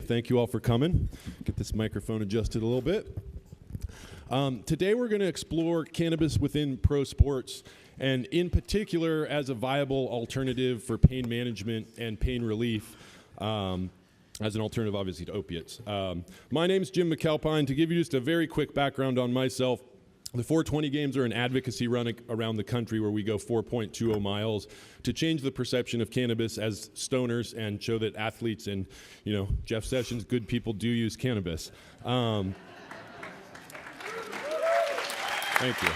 Thank you all for coming. Get this microphone adjusted a little bit. Today we're going to explore cannabis within pro sports, and in particular as a viable alternative for pain management and pain relief, as an alternative obviously to opiates. My name's Jim McAlpine. To give you just a very quick background on myself, the 420 games are an advocacy run around the country where we go 4.20 miles to change the perception of cannabis as stoners and show that athletes and, Jeff Sessions, good people do use cannabis. Thank you.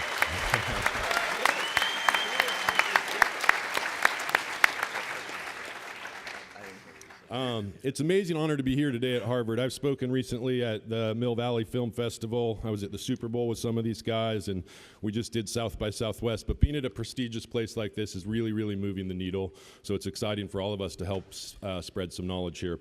It's an amazing honor to be here today at Harvard. I've spoken recently at the Mill Valley Film Festival. I was at the Super Bowl with some of these guys, and we just did South by Southwest. But being at a prestigious place like this is really, really moving the needle. So it's exciting for all of us to help spread some knowledge here.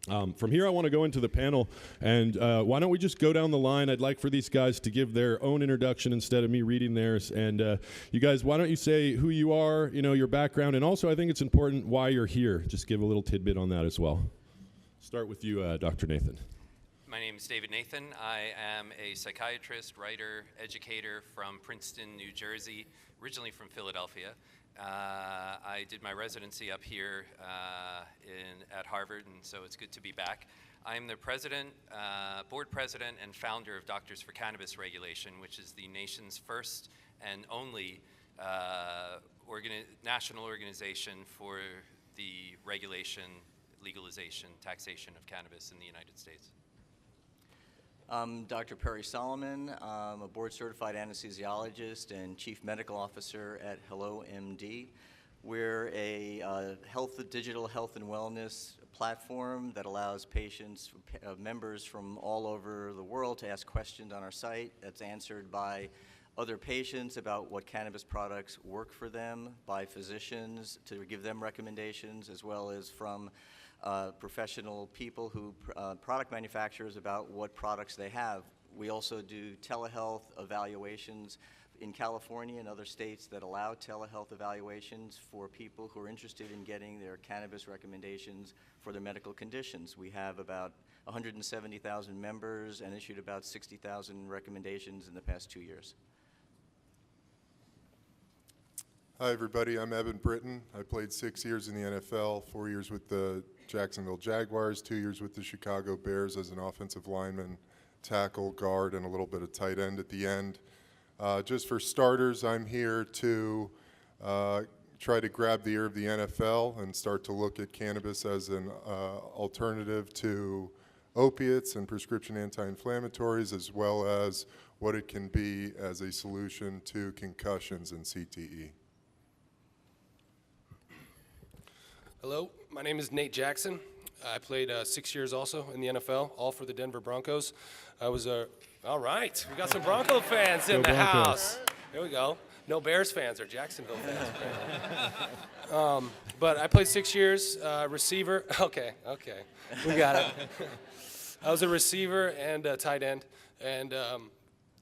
From here, I want to go into the panel, and why don't we just go down the line? I'd like for these guys to give their own introduction instead of me reading theirs. And you guys, why don't you say who you are, your background, and also I think it's important why you're here. Just give a little tidbit on that as well. Start with you, Dr. Nathan. My name is David Nathan. I am a psychiatrist, writer, educator from Princeton, New Jersey, originally from Philadelphia. I did my residency up here at Harvard, and so it's good to be back. I'm the president, board president, and founder of Doctors for Cannabis Regulation, which is the nation's first and only national organization for the regulation, legalization, taxation of cannabis in the United States. I'm Dr. Perry Solomon. I'm a board-certified anesthesiologist and chief medical officer at HelloMD. We're a digital health and wellness platform that allows patients, members from all over the world to ask questions on our site that's answered by other patients about what cannabis products work for them, by physicians to give them recommendations, as well as from professional people product manufacturers about what products they have. We also do telehealth evaluations in California and other states that allow telehealth evaluations for people who are interested in getting their cannabis recommendations for their medical conditions. We have about 170,000 members and issued about 60,000 recommendations in the past 2 years. Hi everybody, I'm Evan Britton. I played 6 years in the NFL, 4 years with the Jacksonville Jaguars, 2 years with the Chicago Bears as an offensive lineman, tackle, guard, and a little bit of tight end at the end. Just for starters, I'm here to try to grab the ear of the NFL and start to look at cannabis as an alternative to opiates and prescription anti-inflammatories, as well as what it can be as a solution to concussions and CTE. Hello, my name is Nate Jackson. I played 6 years also in the NFL, all for the Denver Broncos. I was all right, we got some Bronco fans in the house. There we go. No Bears fans or Jacksonville fans. But I played 6 years, receiver. Okay, we got it. I was a receiver and a tight end. And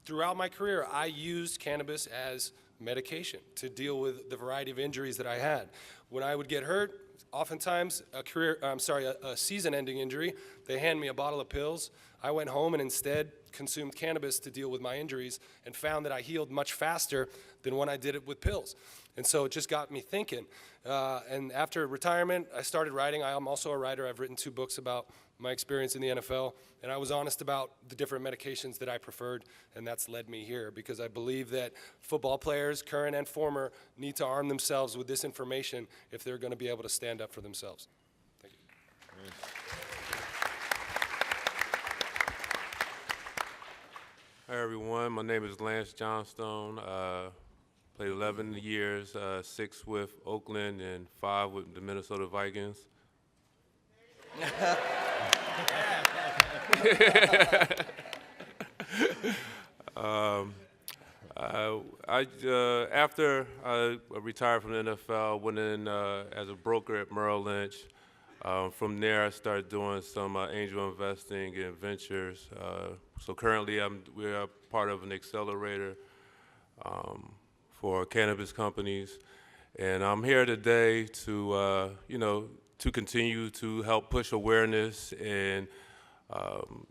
throughout my career, I used cannabis as medication to deal with the variety of injuries that I had. When I would get hurt, oftentimes a season-ending injury, they hand me a bottle of pills. I went home and instead consumed cannabis to deal with my injuries and found that I healed much faster than when I did it with pills. And so it just got me thinking. And after retirement, I started writing. I am also a writer. I've written 2 books about my experience in the NFL, and I was honest about the different medications that I preferred, and that's led me here because I believe that football players, current and former, need to arm themselves with this information if they're going to be able to stand up for themselves. Thank you. Hi everyone, my name is Lance Johnstone. Played 11 years, 6 with Oakland and 5 with the Minnesota Vikings. After I retired from the NFL, went in as a broker at Merrill Lynch. From there, I started doing some angel investing in ventures. So currently, we are part of an accelerator for cannabis companies, and I'm here today to, to continue to help push awareness and help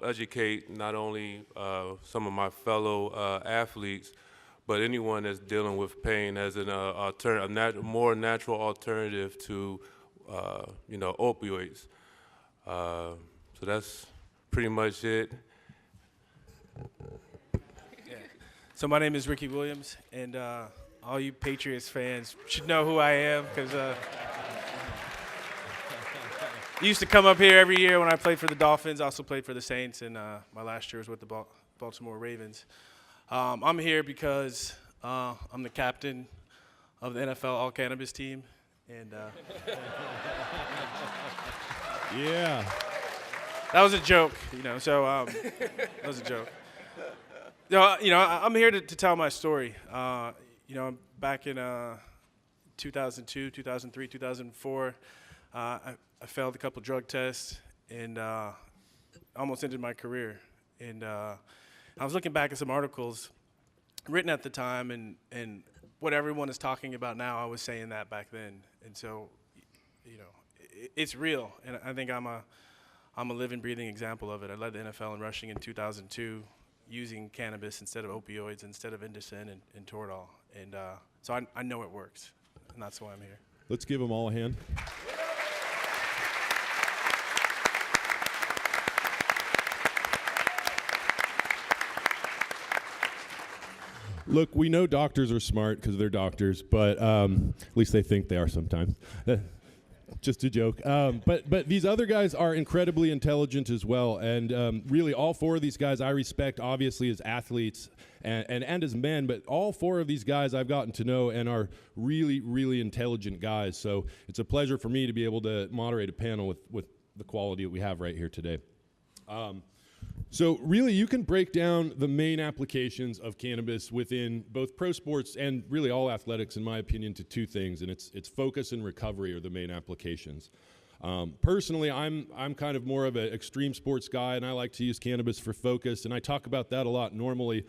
educate not only some of my fellow athletes, but anyone that's dealing with pain as an more natural alternative to, opioids. So that's pretty much it. So my name is Ricky Williams, and all you Patriots fans should know who I am, because I used to come up here every year when I played for the Dolphins. I also played for the Saints, and my last year was with the Baltimore Ravens. I'm here because I'm the captain of the NFL All Cannabis team, and Yeah. that was a joke, So that was a joke. I'm here to tell my story. Back in 2002, 2003, 2004, I failed a couple drug tests and almost ended my career. And I was looking back at some articles written at the time, and what everyone is talking about now, I was saying that back then. And so, it's real. And I think I'm a living, breathing example of it. I led the NFL in rushing in 2002. Using cannabis instead of opioids, instead of Indocin and Toradol. And so I know it works, and that's why I'm here. Let's give them all a hand. Look, we know doctors are smart because they're doctors, but at least they think they are sometimes. Just a joke. But these other guys are incredibly intelligent as well. And really, all four of these guys I respect, obviously, as athletes and as men. But all four of these guys I've gotten to know and are really, really intelligent guys. So it's a pleasure for me to be able to moderate a panel with the quality that we have right here today. So really, you can break down the main applications of cannabis within both pro sports and really all athletics, in my opinion, to two things, and it's focus and recovery are the main applications. Personally, I'm kind of more of an extreme sports guy, and I like to use cannabis for focus, and I talk about that a lot normally.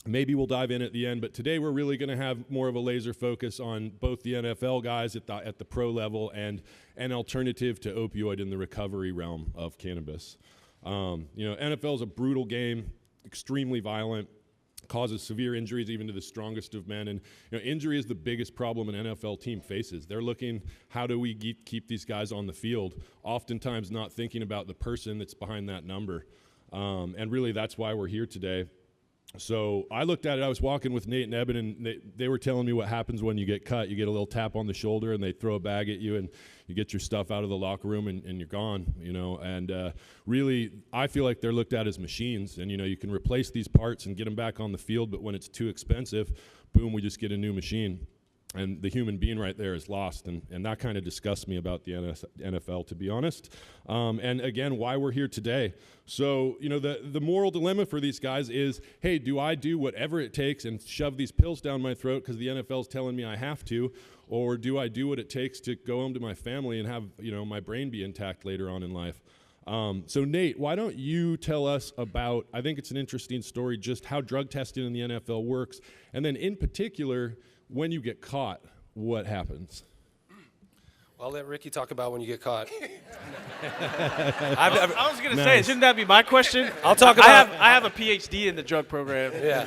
Maybe we'll dive in at the end, but today we're really going to have more of a laser focus on both the NFL guys at the pro level and an alternative to opioid in the recovery realm of cannabis. NFL is a brutal game, extremely violent, causes severe injuries even to the strongest of men. And injury is the biggest problem an NFL team faces. They're looking, how do we keep these guys on the field, oftentimes not thinking about the person that's behind that number. And really, that's why we're here today. So I looked at it. I was walking with Nate and Eben, and they were telling me what happens when you get cut. You get a little tap on the shoulder, and they throw a bag at you, and you get your stuff out of the locker room, and you're gone, And really, I feel like they're looked at as machines, and, you can replace these parts and get them back on the field, but when it's too expensive, boom, we just get a new machine. And the human being right there is lost, and that kind of disgusts me about the NFL, to be honest. And again, why we're here today. So, the moral dilemma for these guys is, hey, do I do whatever it takes and shove these pills down my throat because the NFL's telling me I have to, or do I do what it takes to go home to my family and have, my brain be intact later on in life? So Nate, why don't you tell us about, I think it's an interesting story, just how drug testing in the NFL works, and then in particular, when you get caught, what happens? I'll let Ricky talk about when you get caught. I was going to say, shouldn't that be my question? I'll talk about. I have a PhD in the drug program. Yeah.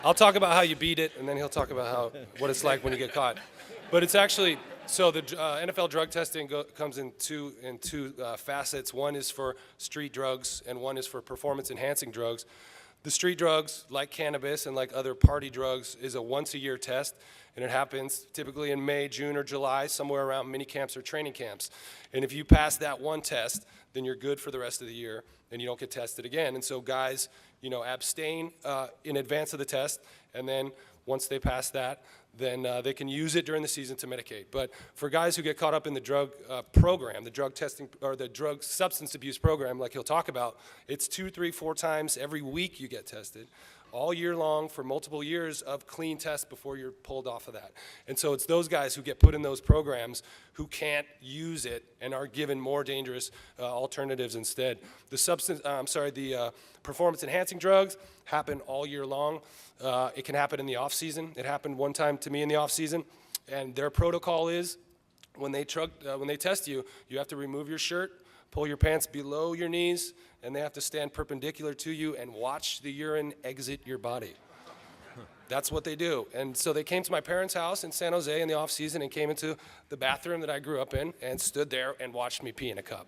I'll talk about how you beat it, and then he'll talk about what it's like when you get caught. But it's actually, so the NFL drug testing comes in two facets. One is for street drugs, and one is for performance-enhancing drugs. The street drugs, like cannabis and like other party drugs, is a once-a-year test, and it happens typically in May, June, or July, somewhere around mini camps or training camps. And if you pass that one test, then you're good for the rest of the year, and you don't get tested again. And so guys, abstain in advance of the test, and then once they pass that, then they can use it during the season to medicate. But for guys who get caught up in the drug program, the drug testing or the drug substance abuse program, like he'll talk about, it's 2, 3, 4 times every week you get tested, all year long for multiple years of clean tests before you're pulled off of that. And so it's those guys who get put in those programs who can't use it and are given more dangerous alternatives instead. The performance-enhancing drugs happen all year long. It can happen in the off season. It happened one time to me in the off season, and their protocol is when they test you, you have to remove your shirt, pull your pants below your knees, and they have to stand perpendicular to you and watch the urine exit your body. That's what they do. And so they came to my parents' house in San Jose in the off season and came into the bathroom that I grew up in and stood there and watched me pee in a cup.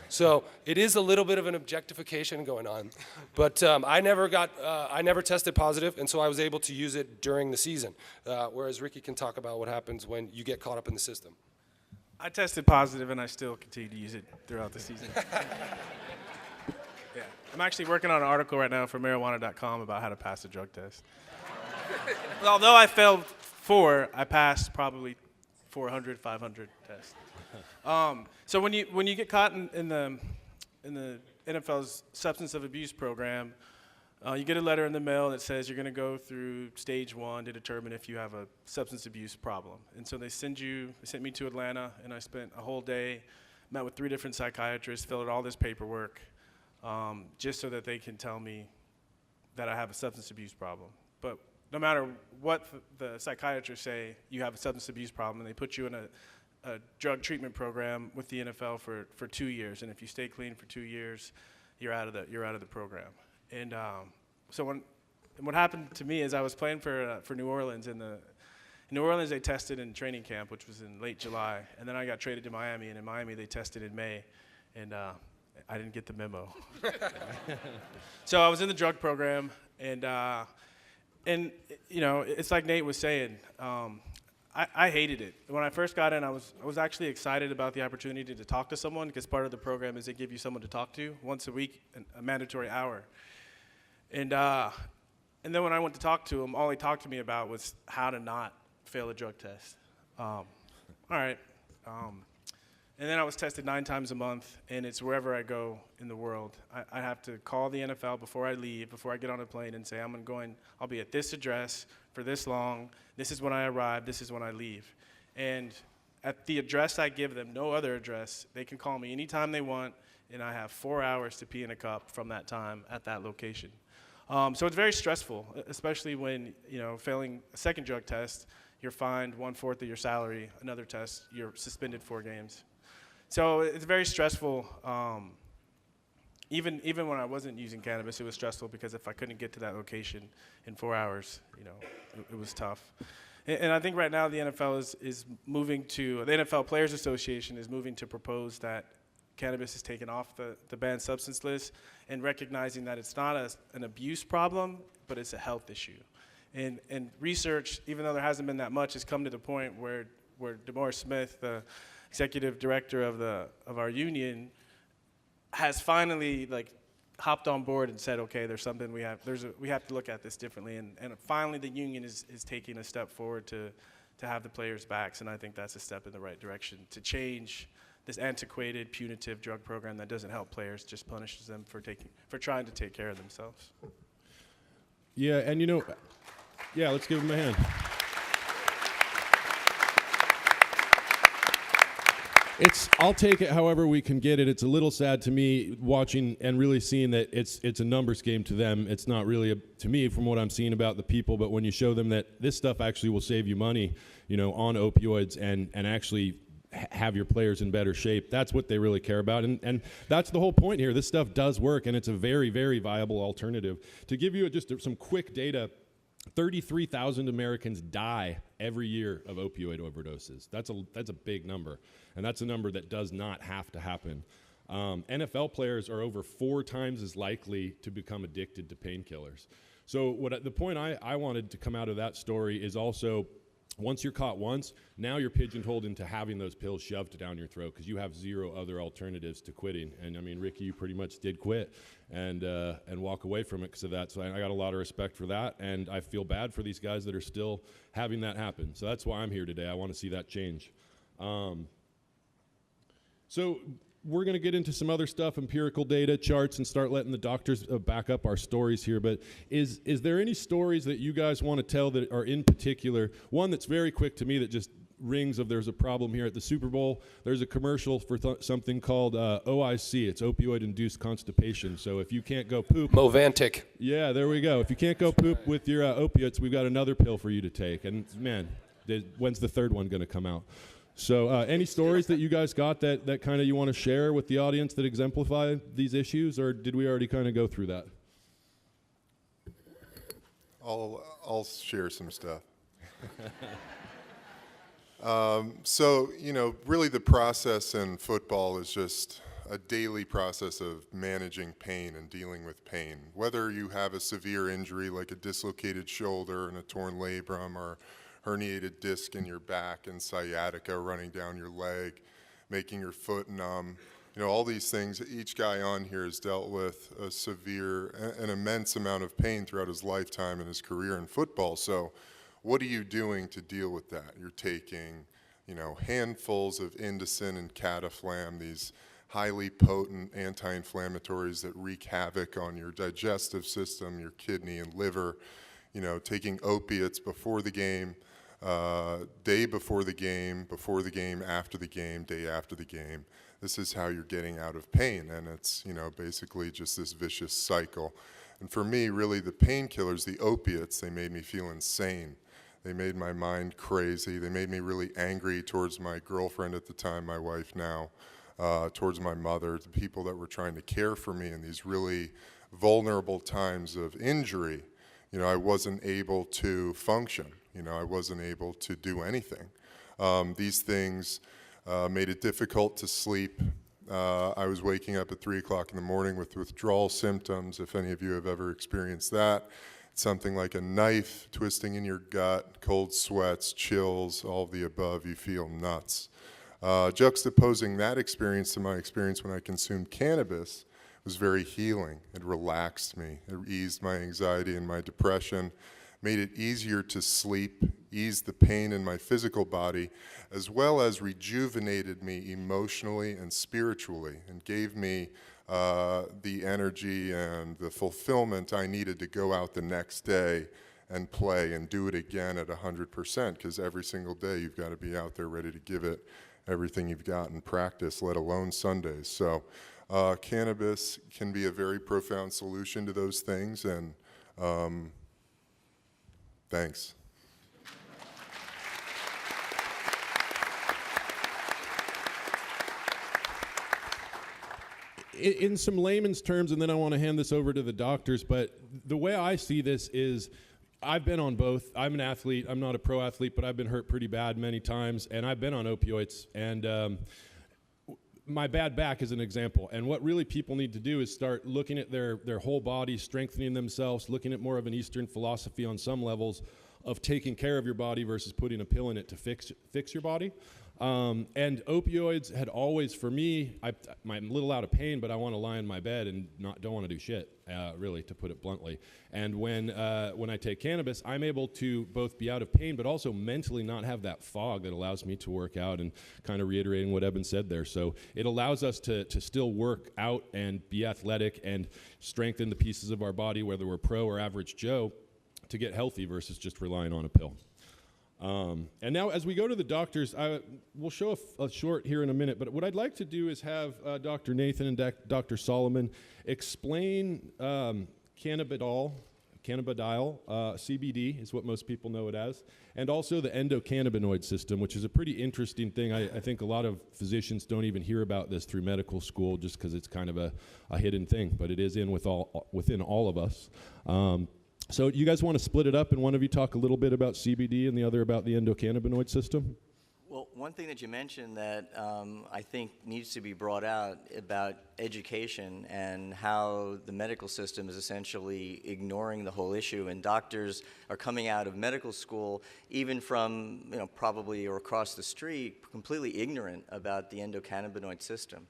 So it is a little bit of an objectification going on. But I never tested positive, and so I was able to use it during the season. Whereas Ricky can talk about what happens when you get caught up in the system. I tested positive, and I still continue to use it throughout the season. Yeah. I'm actually working on an article right now for marijuana.com about how to pass a drug test. Although I failed 4, I passed probably 400, 500 tests. So when you get caught in the NFL's substance of abuse program, you get a letter in the mail that says you're going to go through stage 1 to determine if you have a substance abuse problem. And so they sent me to Atlanta, and I spent a whole day, met with 3 different psychiatrists, filled out all this paperwork, just so that they can tell me that I have a substance abuse problem. But no matter what the psychiatrists say, you have a substance abuse problem, and they put you in a drug treatment program with the NFL for 2 years. And if you stay clean for 2 years, you're out of the program. And so what happened to me is I was playing for New Orleans. In New Orleans, they tested in training camp, which was in late July. And then I got traded to Miami, and in Miami, they tested in May. And I didn't get the memo. So I was in the drug program, and you know, it's like Nate was saying, I hated it. When I first got in, I was actually excited about the opportunity to talk to someone, because part of the program is they give you someone to talk to once a week, a mandatory hour. And then when I went to talk to him, all he talked to me about was how to not fail a drug test. All right. And then I was tested 9 times a month, and it's wherever I go in the world. I have to call the NFL before I leave, before I get on a plane, and say, I'll be at this address for this long. This is when I arrive. This is when I leave. And at the address I give them, no other address, they can call me anytime they want, and I have 4 hours to pee in a cup from that time at that location. So it's very stressful, especially when, failing a second drug test, you're fined 1/4 of your salary. Another test, you're suspended 4 games. So it's very stressful. Even when I wasn't using cannabis, it was stressful, because if I couldn't get to that location in 4 hours, it was tough. And I think right now the NFL is moving to, the NFL Players Association is moving to propose that cannabis is taken off the banned substance list, and recognizing that it's not an abuse problem, but it's a health issue. And research, even though there hasn't been that much, has come to the point where DeMaurice Smith, the executive director of our union, has finally hopped on board and said, okay, there's something we have to look at this differently, and finally the union is taking a step forward to have the players' backs, and I think that's a step in the right direction to change this antiquated, punitive drug program that doesn't help players, just punishes them for trying to take care of themselves. Yeah, and let's give him a hand. I'll take it however we can get it. It's a little sad to me watching and really seeing that it's a numbers game to them. It's not really to me, from what I'm seeing about the people, but when you show them that this stuff actually will save you money, on opioids and actually have your players in better shape, that's what they really care about. And that's the whole point here. This stuff does work, and it's a very, very viable alternative. To give you just some quick data, 33,000 Americans die every year of opioid overdoses. That's a big number, and that's a number that does not have to happen. NFL players are over 4 times as likely to become addicted to painkillers. So the point I wanted to come out of that story is also, once you're caught once, now you're pigeonholed into having those pills shoved down your throat, because you have 0 other alternatives to quitting. And I mean, Ricky, you pretty much did quit and walk away from it because of that. So I got a lot of respect for that, and I feel bad for these guys that are still having that happen. So that's why I'm here today. I want to see that change. So we're going to get into some other stuff, empirical data, charts, and start letting the doctors back up our stories here. But is there any stories that you guys want to tell that are in particular? One that's very quick to me that just rings of there's a problem here at the Super Bowl. There's a commercial for something called OIC. It's opioid-induced constipation. So if you can't go poop. Movantic. Yeah, there we go. If you can't go poop with your opiates, we've got another pill for you to take. And man, when's the third one going to come out? So any stories that you guys got that kind of you want to share with the audience that exemplify these issues, or did we already kind of go through that? I'll share some stuff. So, really the process in football is just a daily process of managing pain and dealing with pain. Whether you have a severe injury like a dislocated shoulder and a torn labrum, or herniated disc in your back and sciatica running down your leg, making your foot numb, all these things, each guy on here has dealt with an immense amount of pain throughout his lifetime and his career in football. So what are you doing to deal with that? You're taking, handfuls of Indocin and Cataflam, these highly potent anti-inflammatories that wreak havoc on your digestive system, your kidney and liver, taking opiates before the game, day before the game, after the game, day after the game. This is how you're getting out of pain, and it's, basically just this vicious cycle. And for me, really, the painkillers, the opiates, they made me feel insane. They made my mind crazy. They made me really angry towards my girlfriend at the time, my wife now, towards my mother, the people that were trying to care for me in these really vulnerable times of injury. I wasn't able to function. I wasn't able to do anything. These things made it difficult to sleep. I was waking up at 3 o'clock in the morning with withdrawal symptoms. If any of you have ever experienced that, it's something like a knife twisting in your gut, cold sweats, chills, all of the above. You feel nuts. Juxtaposing that experience to my experience when I consumed cannabis was very healing. It relaxed me. It eased my anxiety and my depression, made it easier to sleep, eased the pain in my physical body, as well as rejuvenated me emotionally and spiritually, and gave me the energy and the fulfillment I needed to go out the next day and play and do it again at 100%, because every single day you've got to be out there ready to give it everything you've got in practice, let alone Sundays. So cannabis can be a very profound solution to those things, and thanks. In some layman's terms, and then I want to hand this over to the doctors, but the way I see this is I've been on both. I'm an athlete. I'm not a pro athlete, but I've been hurt pretty bad many times, and I've been on opioids. And my bad back is an example. And what really people need to do is start looking at their whole body, strengthening themselves, looking at more of an Eastern philosophy on some levels of taking care of your body versus putting a pill in it to fix your body. And opioids had always, for me, I'm a little out of pain, but I want to lie in my bed and don't want to do shit, really, to put it bluntly. And when I take cannabis, I'm able to both be out of pain, but also mentally not have that fog that allows me to work out, and kind of reiterating what Eben said there. So it allows us to still work out and be athletic and strengthen the pieces of our body, whether we're pro or average Joe, to get healthy versus just relying on a pill. And now, as we go to the doctors, we'll show a short here in a minute, but what I'd like to do is have Dr. Nathan and Dr. Solomon explain cannabidiol, CBD is what most people know it as, and also the endocannabinoid system, which is a pretty interesting thing. I think a lot of physicians don't even hear about this through medical school just because it's kind of a hidden thing, but it is within all of us. So you guys want to split it up, and one of you talk a little bit about CBD and the other about the endocannabinoid system? Well, one thing that you mentioned that I think needs to be brought out about education and how the medical system is essentially ignoring the whole issue, and doctors are coming out of medical school, even from, probably or across the street, completely ignorant about the endocannabinoid system.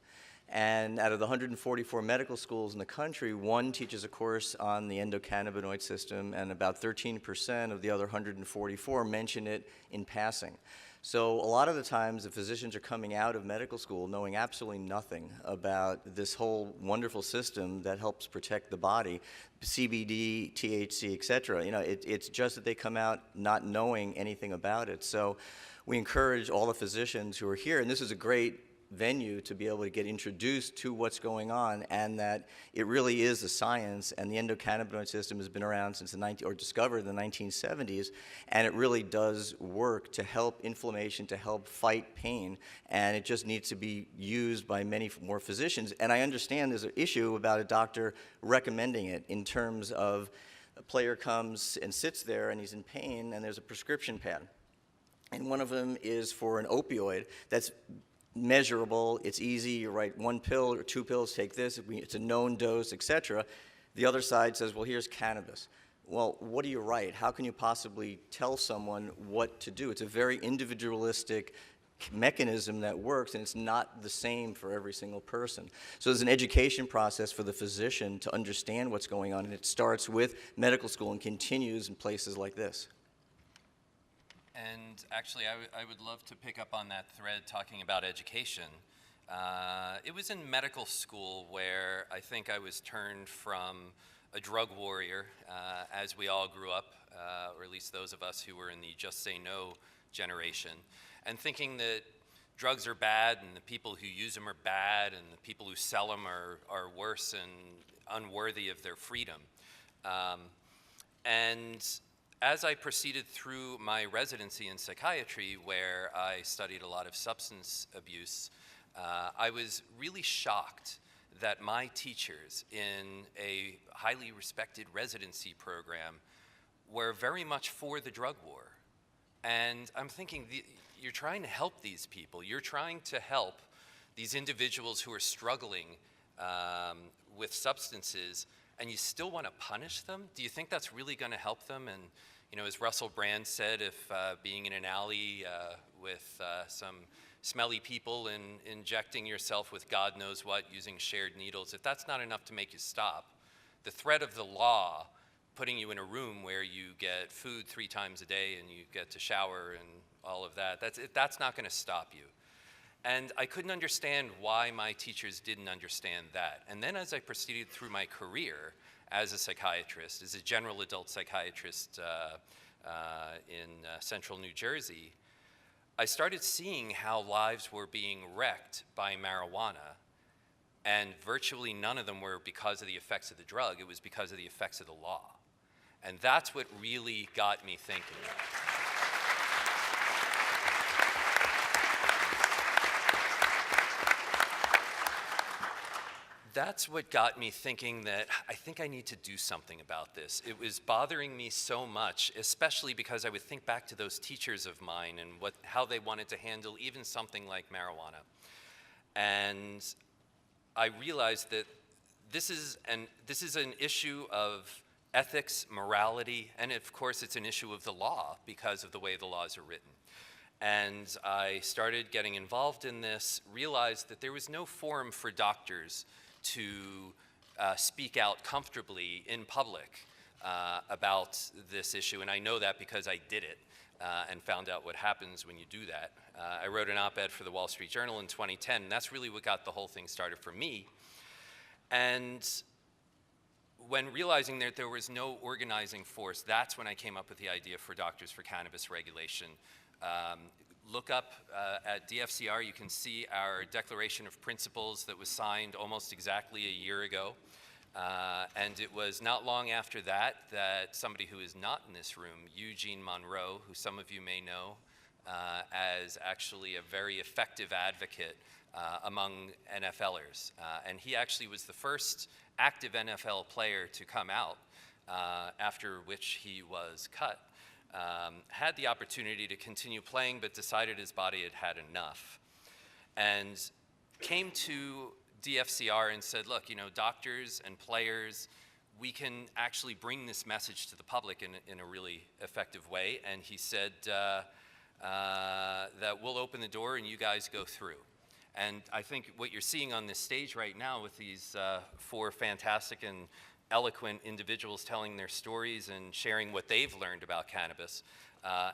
And out of the 144 medical schools in the country, one teaches a course on the endocannabinoid system, and about 13% of the other 144 mention it in passing. So a lot of the times, the physicians are coming out of medical school knowing absolutely nothing about this whole wonderful system that helps protect the body, CBD, THC, et cetera. It's just that they come out not knowing anything about it. So we encourage all the physicians who are here, and this is a great venue to be able to get introduced to what's going on, and that it really is a science, and the endocannabinoid system has been around since discovered in the 1970s, and it really does work to help inflammation, to help fight pain, and it just needs to be used by many more physicians. And I understand there's an issue about a doctor recommending it in terms of a player comes and sits there and he's in pain and there's a prescription pad. And one of them is for an opioid that's measurable, it's easy, you write 1 pill or 2 pills, take this, it's a known dose, etc. The other side says, well, here's cannabis. Well, what do you write? How can you possibly tell someone what to do? It's a very individualistic mechanism that works, and it's not the same for every single person. So there's an education process for the physician to understand what's going on, and it starts with medical school and continues in places like this. And actually, I would love to pick up on that thread talking about education. It was in medical school where I think I was turned from a drug warrior, as we all grew up, or at least those of us who were in the just say no generation, and thinking that drugs are bad and the people who use them are bad and the people who sell them are worse and unworthy of their freedom. And as I proceeded through my residency in psychiatry, where I studied a lot of substance abuse, I was really shocked that my teachers in a highly respected residency program were very much for the drug war. And I'm thinking, you're trying to help these people. You're trying to help these individuals who are struggling with substances, and you still want to punish them? Do you think that's really going to help them? And you know, as Russell Brand said, if being in an alley with some smelly people and injecting yourself with God knows what using shared needles, if that's not enough to make you stop, the threat of the law putting you in a room where you get food 3 times a day and you get to shower and all of that, that's not going to stop you. And I couldn't understand why my teachers didn't understand that. And then as I proceeded through my career as a psychiatrist, as a general adult psychiatrist in central New Jersey, I started seeing how lives were being wrecked by marijuana, and virtually none of them were because of the effects of the drug. It was because of the effects of the law. And that's what really got me thinking. That's what got me thinking that I think I need to do something about this. It was bothering me so much, especially because I would think back to those teachers of mine and how they wanted to handle even something like marijuana. And I realized that this is an issue of ethics, morality, and of course it's an issue of the law because of the way the laws are written. And I started getting involved in this, realized that there was no forum for doctors to speak out comfortably in public about this issue, and I know that because I did it and found out what happens when you do that. I wrote an op-ed for the Wall Street Journal in 2010, and that's really what got the whole thing started for me. And when realizing that there was no organizing force, that's when I came up with the idea for Doctors for Cannabis Regulation. Look up at DFCR, you can see our Declaration of Principles that was signed almost exactly a year ago. And it was not long after that that somebody who is not in this room, Eugene Monroe, who some of you may know as actually a very effective advocate among NFLers. And he actually was the first active NFL player to come out, after which he was cut. Had the opportunity to continue playing, but decided his body had had enough. And came to DFCR and said, look, you know, doctors and players, we can actually bring this message to the public in a really effective way. And he said that we'll open the door and you guys go through. And I think what you're seeing on this stage right now with these 4 fantastic and eloquent individuals telling their stories and sharing what they've learned about cannabis,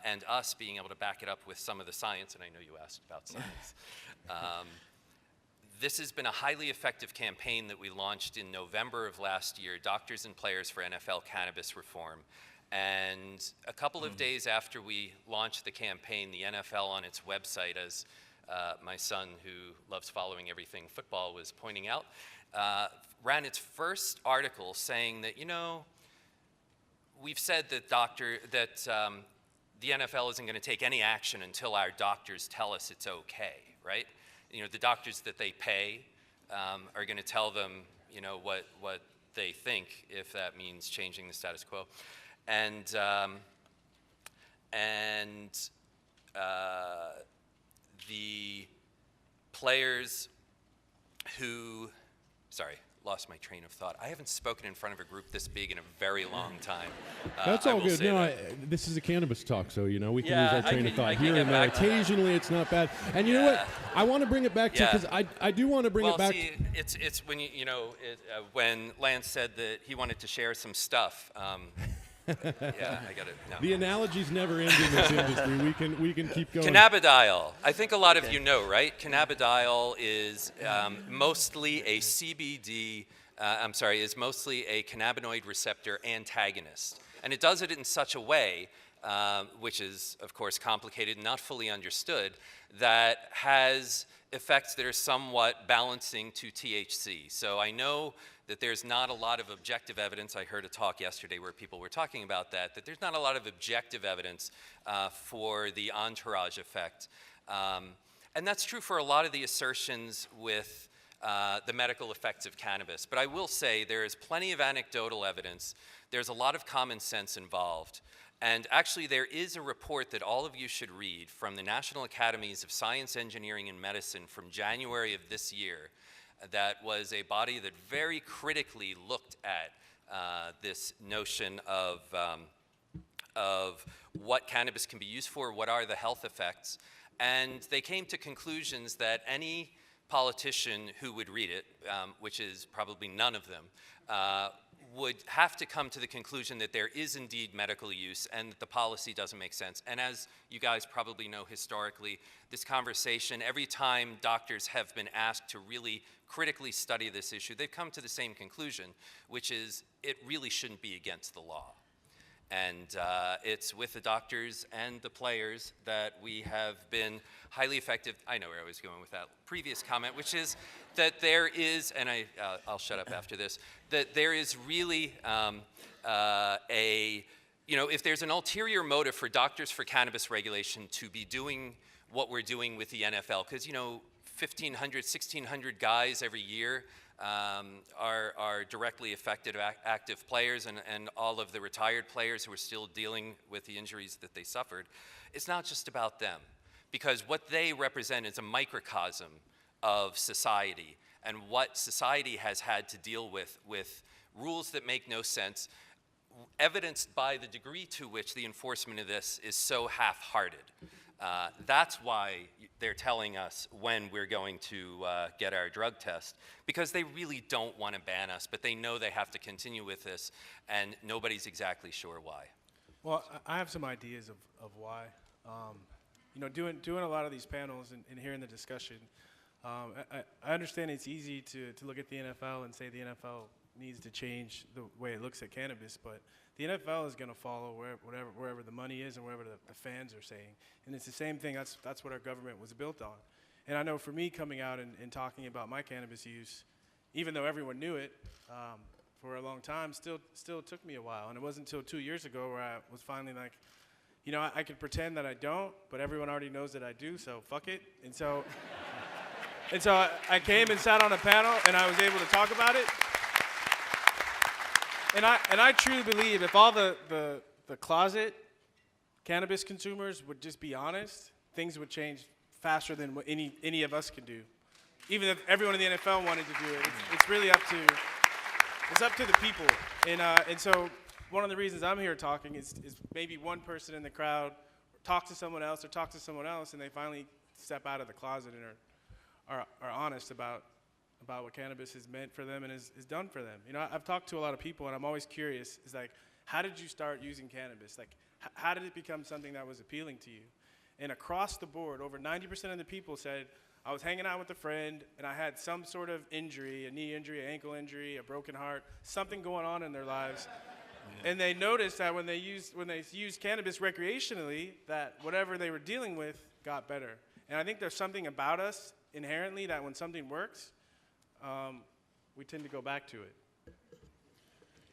and us being able to back it up with some of the science, and I know you asked about science. This has been a highly effective campaign that we launched in November of last year, Doctors and Players for NFL Cannabis Reform. And a couple of days after we launched the campaign, the NFL on its website, as my son, who loves following everything football, was pointing out, ran its first article saying that, we've said that the NFL isn't going to take any action until our doctors tell us it's okay, right? The doctors that they pay are going to tell them, what they think, if that means changing the status quo. And the players who, sorry, lost my train of thought. I haven't spoken in front of a group this big in a very long time. That's I all will good. say No, that. this is a cannabis talk, so we can lose Yeah, our I train of can- thought I can here get and there. back to that. Occasionally, it's not bad. And you know what? I want to bring it back to, Yeah. because I do want to bring Well, it back. see, it's when when Lance said that he wanted to share some stuff. Yeah, I got it. No. The analogies never end in this industry. We can keep going. Cannabidiol. I think a lot of you know, right? Cannabidiol is mostly a CBD. Is mostly a cannabinoid receptor antagonist, and it does it in such a way, which is of course complicated and not fully understood, that has effects that are somewhat balancing to THC. So I know that there's not a lot of objective evidence. I heard a talk yesterday where people were talking about that there's not a lot of objective evidence for the entourage effect. And that's true for a lot of the assertions with the medical effects of cannabis. But I will say there is plenty of anecdotal evidence. There's a lot of common sense involved. And actually, there is a report that all of you should read from the National Academies of Science, Engineering, and Medicine from January of this year. That was a body that very critically looked at this notion of what cannabis can be used for, what are the health effects, and they came to conclusions that any politician who would read it, which is probably none of them, would have to come to the conclusion that there is indeed medical use and that the policy doesn't make sense. And as you guys probably know historically, this conversation, every time doctors have been asked to really critically study this issue, they've come to the same conclusion, which is it really shouldn't be against the law. And it's with the doctors and the players that we have been highly effective. I know where I was going with that previous comment, which is that there is, and I'll shut up after this, that there is really if there's an ulterior motive for doctors for cannabis regulation to be doing what we're doing with the NFL, because 1,500, 1,600 guys every year are directly affected, active players, and all of the retired players who are still dealing with the injuries that they suffered. It's not just about them, because what they represent is a microcosm of society, and what society has had to deal with rules that make no sense, evidenced by the degree to which the enforcement of this is so half-hearted. That's why they're telling us when we're going to get our drug test, because they really don't want to ban us, but they know they have to continue with this, and nobody's exactly sure why. Well, I have some ideas of why. Doing a lot of these panels and hearing the discussion, I understand it's easy to look at the NFL and say the NFL needs to change the way it looks at cannabis, but the NFL is going to follow wherever the money is and wherever the fans are saying. And it's the same thing, that's what our government was built on. And I know for me coming out and talking about my cannabis use, even though everyone knew it for a long time, still took me a while. And it wasn't until 2 years ago where I was finally like, I could pretend that I don't, but everyone already knows that I do, so fuck it. And so I came and sat on a panel and I was able to talk about it. And I truly believe if all the closet cannabis consumers would just be honest, things would change faster than what any of us could do. Even if everyone in the NFL wanted to do it, it's really up to the people. And so one of the reasons I'm here talking is maybe one person in the crowd talk to someone else, and they finally step out of the closet and are honest about what cannabis has meant for them and has done for them. I've talked to a lot of people, and I'm always curious, is like, how did you start using cannabis? Like, how did it become something that was appealing to you? And across the board, over 90% of the people said, I was hanging out with a friend, and I had some sort of injury, a knee injury, an ankle injury, a broken heart, something going on in their lives. And they noticed that when they used cannabis recreationally, that whatever they were dealing with got better. And I think there's something about us inherently that when something works, we tend to go back to it.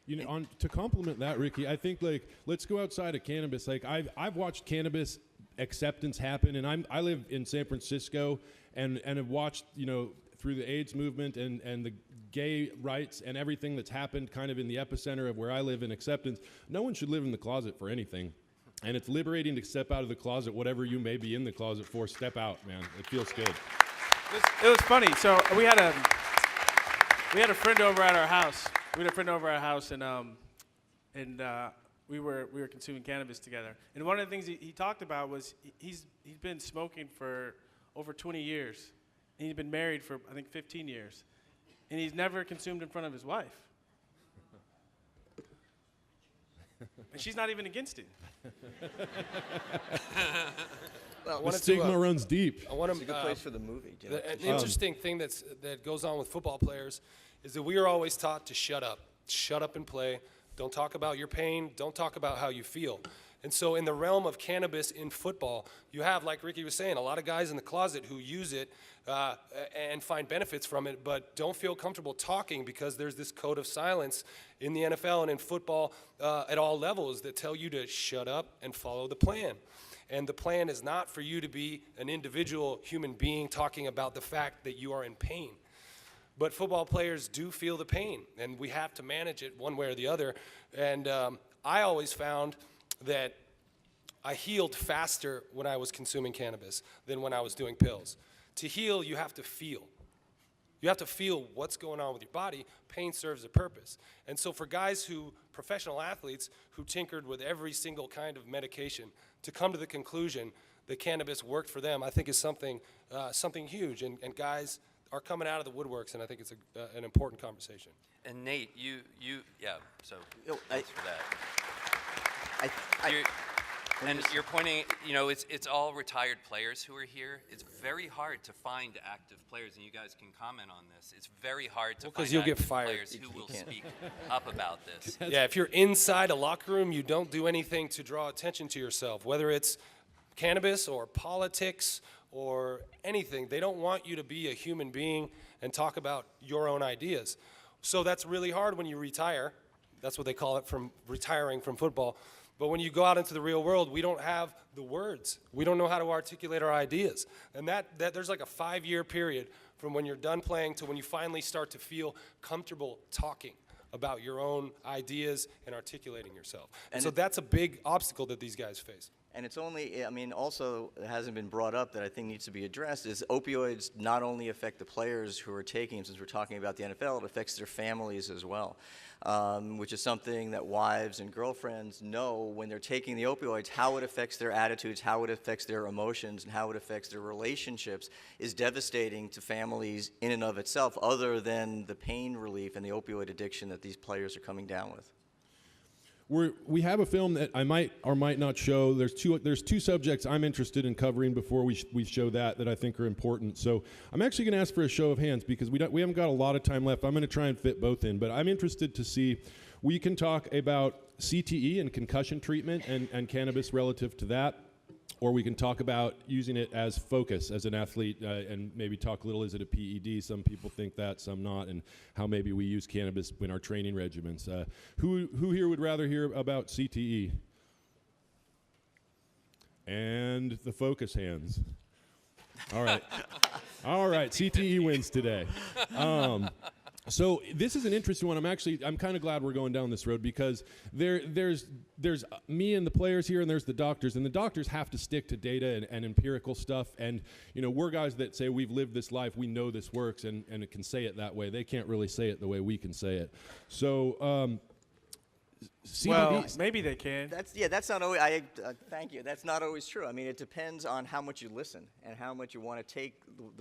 You know, to complement that, Ricky, I think like let's go outside of cannabis. Like I've watched cannabis acceptance happen, and I live in San Francisco, and have watched, you know, through the AIDS movement and the gay rights and everything that's happened kind of in the epicenter of where I live in acceptance. No one should live in the closet for anything. And it's liberating to step out of the closet, whatever you may be in the closet for. Step out, man. It feels good. It was funny. So we had a friend over at our house. And we were consuming cannabis together. And one of the things he talked about was he's been smoking for over 20 years. And he's been married for, I think, 15 years. And he's never consumed in front of his wife. And she's not even against it. Well, The stigma runs deep. it's a good place for the movie. You know? An interesting thing that goes on with football players is that we are always taught to shut up and play. Don't talk about your pain. Don't talk about how you feel. And so in the realm of cannabis in football, you have, like Ricky was saying, a lot of guys in the closet who use it and find benefits from it, but don't feel comfortable talking because there's this code of silence in the NFL and in football at all levels that tell you to shut up and follow the plan. And the plan is not for you to be an individual human being talking about the fact that you are in pain. But football players do feel the pain, and we have to manage it one way or the other. And I always found that I healed faster when I was consuming cannabis than when I was doing pills. To heal, you have to feel. You have to feel what's going on with your body. Pain serves a purpose. And so for guys professional athletes who tinkered with every single kind of medication, to come to the conclusion that cannabis worked for them, I think is something huge. And guys are coming out of the woodworks, and I think it's an important conversation. And Nate, so Yo, thanks for that. You're pointing, you know, it's all retired players who are here. It's very hard to find active players, and you guys can comment on this. It's very hard to find you'll get active fired. players who will speak up about this. Yeah, if you're inside a locker room, you don't do anything to draw attention to yourself, whether it's cannabis or politics or anything. They don't want you to be a human being and talk about your own ideas. So that's really hard when you retire. That's what they call it, from retiring from football. But when you go out into the real world, we don't have the words. We don't know how to articulate our ideas. And that there's like a 5-year period from when you're done playing to when you finally start to feel comfortable talking about your own ideas and articulating yourself. And so that's a big obstacle that these guys face. And it's only, I mean, also it hasn't been brought up that I think needs to be addressed is opioids not only affect the players who are taking them, since we're talking about the NFL, it affects their families as well, which is something that wives and girlfriends know when they're taking the opioids, how it affects their attitudes, how it affects their emotions, and how it affects their relationships is devastating to families in and of itself, other than the pain relief and the opioid addiction that these players are coming down with. We have a film that I might or might not show. There's two subjects I'm interested in covering before we show that I think are important. So I'm actually going to ask for a show of hands because we haven't got a lot of time left. I'm going to try and fit both in, but I'm interested to see. We can talk about CTE and concussion treatment and cannabis relative to that, or we can talk about using it as focus as an athlete and maybe talk a little, is it a PED? Some people think that, some not, and how maybe we use cannabis in our training regimens. Who here would rather hear about CTE? And the focus hands. All right. All right, CTE wins today. So this is an interesting one. I'm kind of glad we're going down this road because there's me and the players here, and there's the doctors, and the doctors have to stick to data and empirical stuff. And you know, we're guys that say we've lived this life, we know this works, and it can say it that way. They can't really say it the way we can say it. So. CBD. Well, maybe they can. That's not always. Thank you. That's not always true. I mean, it depends on how much you listen and how much you want to take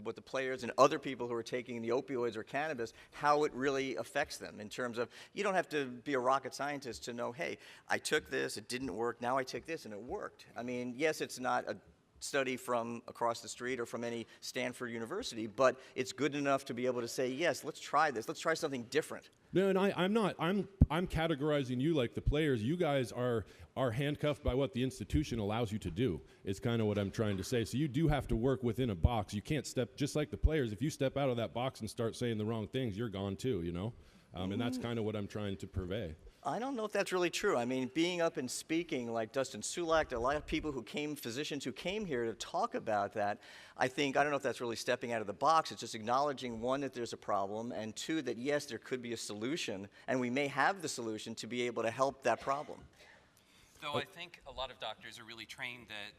what the players and other people who are taking the opioids or cannabis, how it really affects them in terms of, you don't have to be a rocket scientist to know, hey, I took this, it didn't work, now I take this and it worked. I mean, yes, it's not a study from across the street or from any Stanford University, but it's good enough to be able to say, yes, let's try this. Let's try something different. No, and I'm not. I'm categorizing you like the players. You guys are handcuffed by what the institution allows you to do. Is kind of what I'm trying to say. So you do have to work within a box. You can't step, just like the players. If you step out of that box and start saying the wrong things, you're gone too. You know, and that's kind of what I'm trying to purvey. I don't know if that's really true. I mean, being up and speaking like Dustin Sulak, a lot of people who came, physicians who came here to talk about that, I don't know if that's really stepping out of the box. It's just acknowledging, one, that there's a problem, and two, that yes, there could be a solution, and we may have the solution to be able to help that problem. Though I think a lot of doctors are really trained that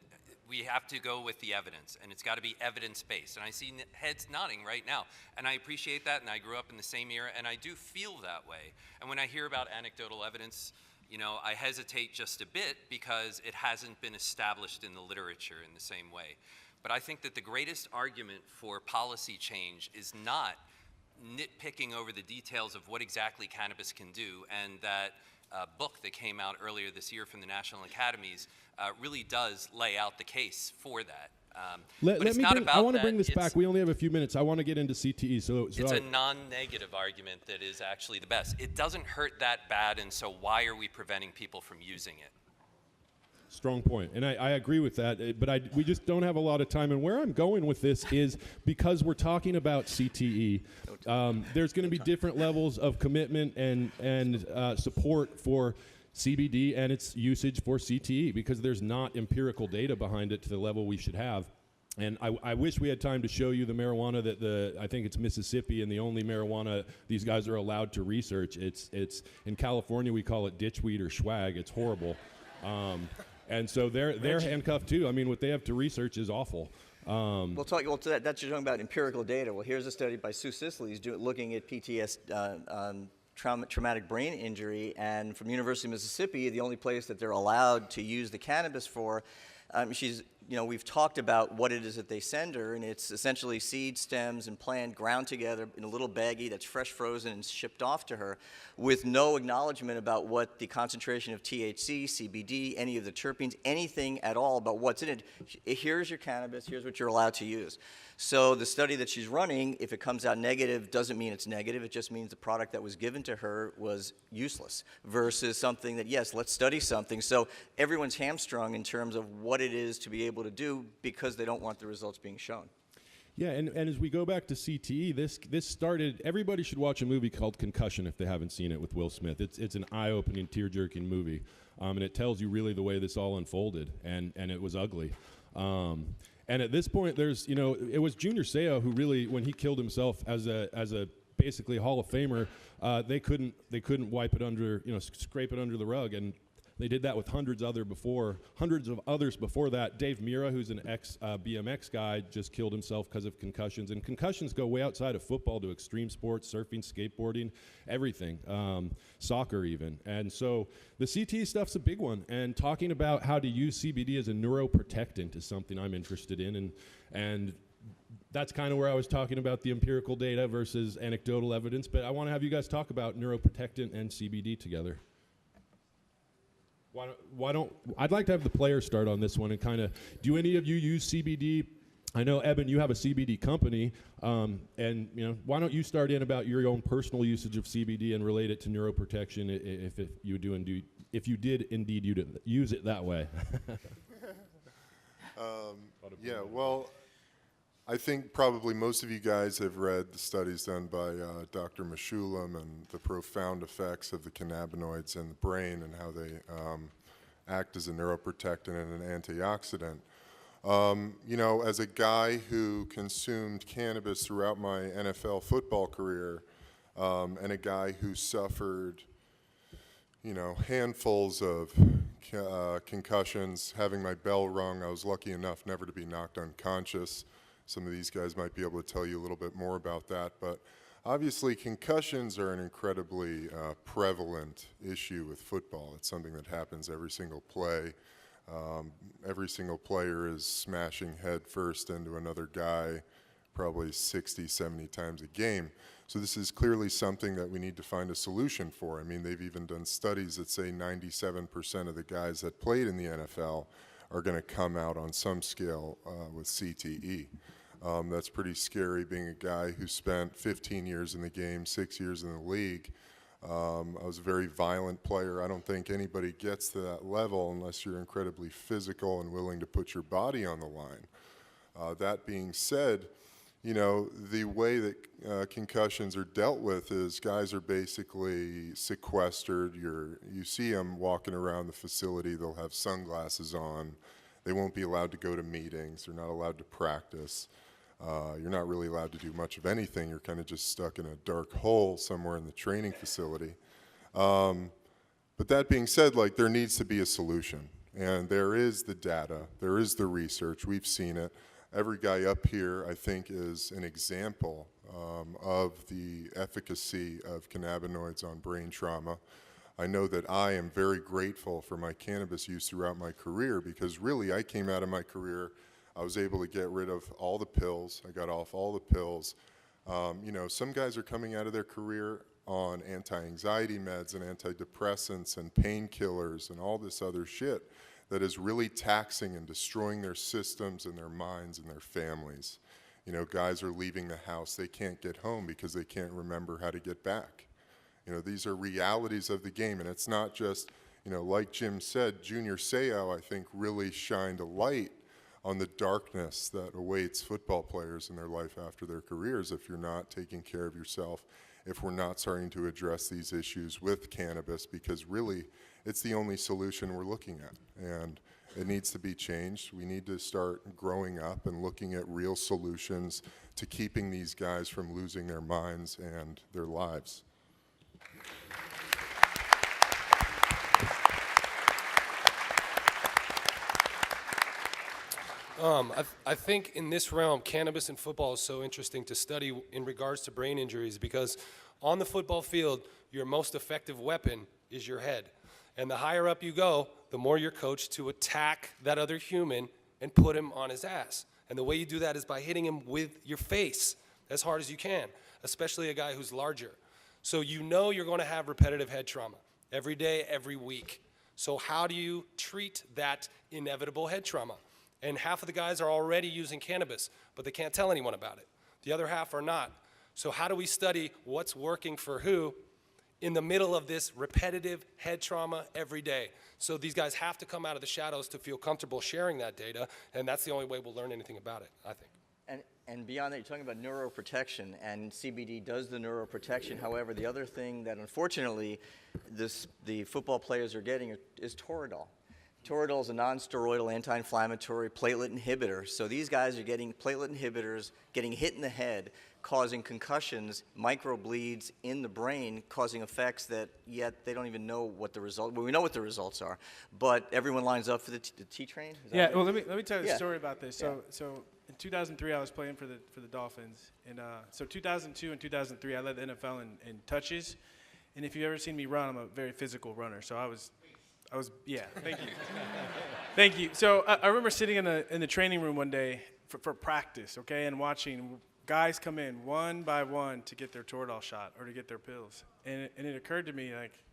we have to go with the evidence, and it's got to be evidence-based. And I see heads nodding right now, and I appreciate that, and I grew up in the same era, and I do feel that way. And when I hear about anecdotal evidence, you know, I hesitate just a bit because it hasn't been established in the literature in the same way. But I think that the greatest argument for policy change is not nitpicking over the details of what exactly cannabis can do, and that book that came out earlier this year from the National Academies really does lay out the case for that. I want to bring this back. We only have a few minutes. I want to get into CTE. So it's a non-negative argument that is actually the best. It doesn't hurt that bad, and so why are we preventing people from using it? Strong point, and I agree with that, but we just don't have a lot of time. And where I'm going with this is because we're talking about CTE, there's going to be different levels of commitment and support for CBD and its usage for CTE because there's not empirical data behind it to the level we should have. And I wish we had time to show you the marijuana that I think it's Mississippi and the only marijuana these guys are allowed to research. It's in California we call it ditchweed or swag. It's horrible. And so they're handcuffed too. I mean, what they have to research is awful. That's you're talking about empirical data. Well, here's a study by Sue Sisley looking at PTSD, traumatic brain injury, and from University of Mississippi, the only place that they're allowed to use the cannabis for, we've talked about what it is that they send her, and it's essentially seed, stems, and plant ground together in a little baggie that's fresh frozen and shipped off to her with no acknowledgement about what the concentration of THC, CBD, any of the terpenes, anything at all about what's in it. Here's your cannabis, here's what you're allowed to use. So the study that she's running, if it comes out negative, doesn't mean it's negative. It just means the product that was given to her was useless versus something that, yes, let's study something. So everyone's hamstrung in terms of what it is to be able to do because they don't want the results being shown. Yeah, and as we go back to CTE, this started, everybody should watch a movie called Concussion if they haven't seen it with Will Smith. It's an eye-opening, tear-jerking movie, and it tells you really the way this all unfolded, and it was ugly. And at this point, it was Junior Seau who really, when he killed himself as a basically Hall of Famer, they couldn't wipe it under, scrape it under the rug, and they did that with hundreds of others before that. Dave Mira, who's an ex-BMX guy, just killed himself because of concussions. And concussions go way outside of football to extreme sports, surfing, skateboarding, everything, soccer even. And so the CTE stuff's a big one. And talking about how to use CBD as a neuroprotectant is something I'm interested in. And that's kind of where I was talking about the empirical data versus anecdotal evidence. But I want to have you guys talk about neuroprotectant and CBD together. I'd like to have the players start on this one and kind of, do any of you use CBD? I know, Eben, you have a CBD company, and why don't you start in about your own personal usage of CBD and relate it to neuroprotection if you did indeed use it that way? Yeah, well, I think probably most of you guys have read the studies done by Dr. Meshulam and the profound effects of the cannabinoids in the brain and how they act as a neuroprotectant and an antioxidant. As a guy who consumed cannabis throughout my NFL football career and a guy who suffered, handfuls of concussions, having my bell rung, I was lucky enough never to be knocked unconscious. Some of these guys might be able to tell you a little bit more about that, but obviously concussions are an incredibly prevalent issue with football. It's something that happens every single play. Every single player is smashing head first into another guy probably 60, 70 times a game. So this is clearly something that we need to find a solution for. I mean, they've even done studies that say 97% of the guys that played in the NFL are going to come out on some scale with CTE. That's pretty scary, being a guy who spent 15 years in the game, 6 years in the league. I was a very violent player. I don't think anybody gets to that level unless you're incredibly physical and willing to put your body on the line. That being said, you know, the way that concussions are dealt with is guys are basically sequestered. You see them walking around the facility, they'll have sunglasses on. They won't be allowed to go to meetings. They're not allowed to practice. You're not really allowed to do much of anything. You're kind of just stuck in a dark hole somewhere in the training facility. But that being said, like, there needs to be a solution. And there is the data, there is the research, we've seen it. Every guy up here, I think, is an example of the efficacy of cannabinoids on brain trauma. I know that I am very grateful for my cannabis use throughout my career, because really I came out of my career, I was able to get rid of all the pills. I got off all the pills. You know, some guys are coming out of their career on anti-anxiety meds and antidepressants and painkillers and all this other shit that is really taxing and destroying their systems and their minds and their families. You know, guys are leaving the house. They can't get home because they can't remember how to get back. You know, these are realities of the game, and it's not just, you know, like Jim said, Junior Seau, I think, really shined a light on the darkness that awaits football players in their life after their careers if you're not taking care of yourself, if we're not starting to address these issues with cannabis, because really it's the only solution we're looking at, and it needs to be changed. We need to start growing up and looking at real solutions to keeping these guys from losing their minds and their lives. I think in this realm, cannabis and football is so interesting to study in regards to brain injuries, because on the football field, your most effective weapon is your head. And the higher up you go, the more you're coached to attack that other human and put him on his ass. And the way you do that is by hitting him with your face as hard as you can, especially a guy who's larger. So you know you're going to have repetitive head trauma every day, every week. So how do you treat that inevitable head trauma? And half of the guys are already using cannabis, but they can't tell anyone about it. The other half are not. So how do we study what's working for who in the middle of this repetitive head trauma every day? So these guys have to come out of the shadows to feel comfortable sharing that data, and that's the only way we'll learn anything about it, I think. And beyond that, you're talking about neuroprotection, and CBD does the neuroprotection. However, the other thing that unfortunately the football players are getting is Toradol. Toradol is a non-steroidal anti-inflammatory platelet inhibitor. So these guys are getting platelet inhibitors, getting hit in the head, causing concussions, microbleeds in the brain, causing effects that yet they don't even know what the result. Well, we know what the results are, but everyone lines up for the T-train. Yeah, well, let me tell you a Yeah. story about this. So in 2003, I was playing for the Dolphins, and so 2002 and 2003, I led the NFL in touches. And if you've ever seen me run, I'm a very physical runner. So I was, yeah. Thank you, thank you. So I remember sitting in the training room one day for practice, okay, and watching guys come in one by one to get their Toradol shot or to get their pills, and it occurred to me, like,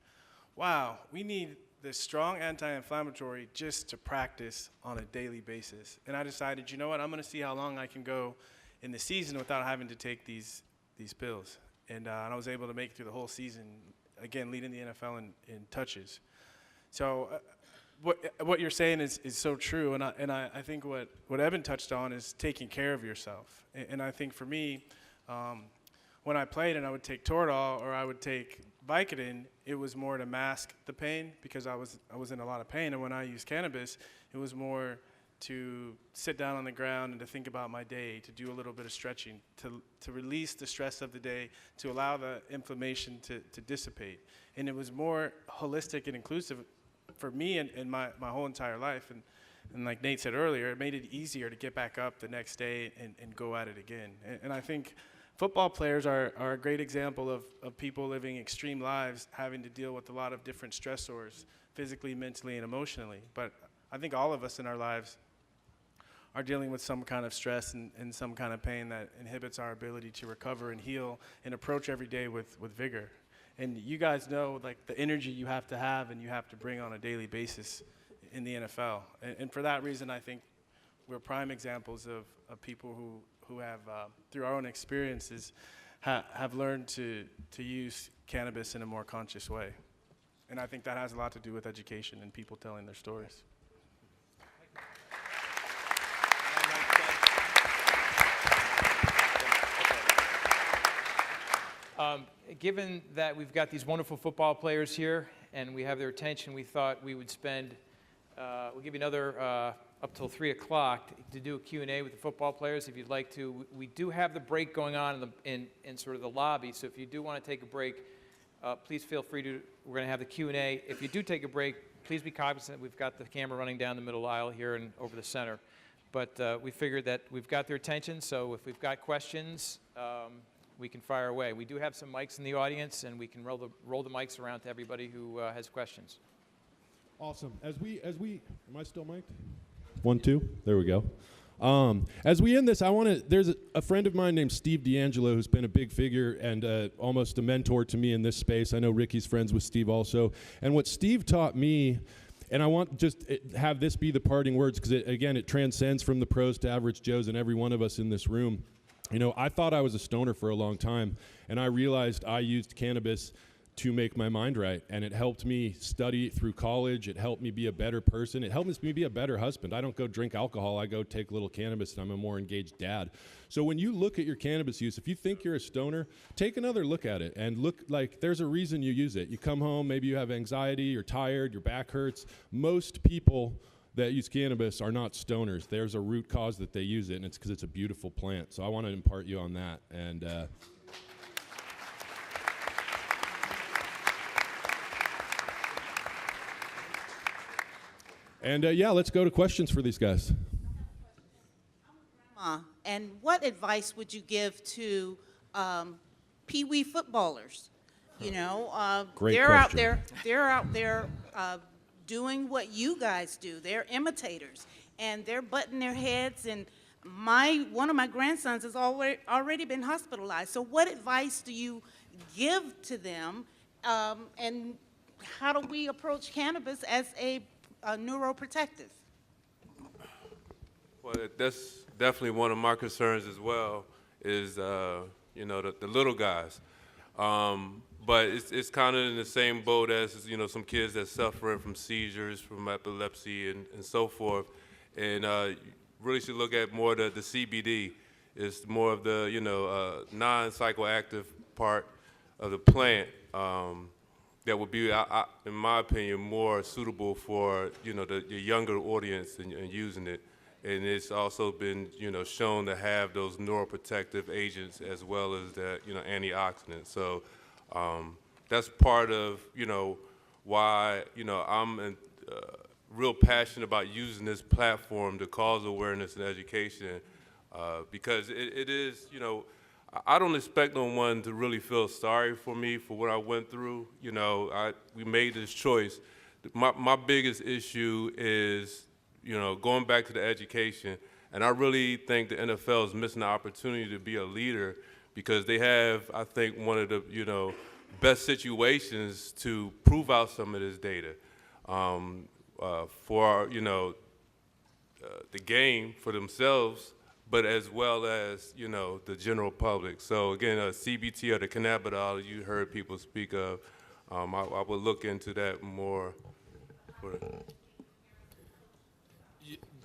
wow, we need this strong anti-inflammatory just to practice on a daily basis. And I decided, you know what, I'm going to see how long I can go in the season without having to take these pills. And I was able to make it through the whole season, again, leading the NFL in touches. So what you're saying is so true, and I think what Eben touched on is taking care of yourself. And I think for me, when I played and I would take Toradol or I would take Vicodin, it was more to mask the pain because I was in a lot of pain. And when I used cannabis, it was more to sit down on the ground and to think about my day, to do a little bit of stretching, to release the stress of the day, to allow the inflammation to dissipate. And it was more holistic and inclusive for me and my whole entire life. And like Nate said earlier, it made it easier to get back up the next day and go at it again. And I think football players are a great example of people living extreme lives, having to deal with a lot of different stressors, physically, mentally, and emotionally. But I think all of us in our lives are dealing with some kind of stress and some kind of pain that inhibits our ability to recover and heal and approach every day with vigor. And you guys know, like, the energy you have to have and you have to bring on a daily basis in the NFL. And for that reason, I think we're prime examples of people who have, through our own experiences, have learned to use cannabis in a more conscious way. And I think that has a lot to do with education and people telling their stories. Given that we've got these wonderful football players here and we have their attention, we thought we would spend, we'll give you another up till 3 o'clock to do a Q&A with the football players if you'd like to. We do have the break going on in sort of the lobby, so if you do want to take a break, please feel free to. We're going to have the Q&A. If you do take a break, please be cognizant we've got the camera running down the middle aisle here and over the center. But we figured that we've got their attention, so if we've got questions, we can fire away. We do have some mics in the audience, and we can roll the mics around to everybody who has questions. Awesome. As we, am I still mic'd? 1, 2, there we go. As we end this, there's a friend of mine named Steve D'Angelo who's been a big figure and almost a mentor to me in this space. I know Ricky's friends with Steve also. And what Steve taught me, and I want just have this be the parting words because, again, it transcends from the pros to average Joes and every one of us in this room. You know, I thought I was a stoner for a long time, and I realized I used cannabis to make my mind right, and it helped me study through college. It helped me be a better person. It helped me be a better husband. I don't go drink alcohol. I go take a little cannabis, and I'm a more engaged dad. So when you look at your cannabis use, if you think you're a stoner, take another look at it and look like there's a reason you use it. You come home, maybe you have anxiety, you're tired, your back hurts. Most people that use cannabis are not stoners. There's a root cause that they use it, and it's because it's a beautiful plant. So I want to impart you on that. And yeah, let's go to questions for these guys. And what advice would you give to pee-wee footballers? You know, Great they're question. they're out there doing what you guys do. They're imitators, and they're butting their heads. And one of my grandsons has already been hospitalized. So, what advice do you give to them? And how do we approach cannabis as a neuroprotective? Well, that's definitely one of my concerns as well. Is you know, the little guys. But it's kind of in the same boat as, you know, some kids that suffering from seizures, from epilepsy, and so forth. And really should look at more the CBD. It's more of the, you know, non-psychoactive part of the plant that would be, in my opinion, more suitable for, you know, the younger audience and using it. And it's also been, you know, shown to have those neuroprotective agents as well as the, you know, antioxidants. So that's part of, you know, why, you know, I'm real passionate about using this platform to cause awareness and education because it is, you know, I don't expect no one to really feel sorry for me for what I went through. You know, we made this choice. My biggest issue is, you know, going back to the education, and I really think the NFL is missing the opportunity to be a leader because they have, I think, one of the, you know, best situations to prove out some of this data for, you know, the game for themselves, but as well as, you know, the general public. So again, CBT or the cannabis you heard people speak of, I would look into that more.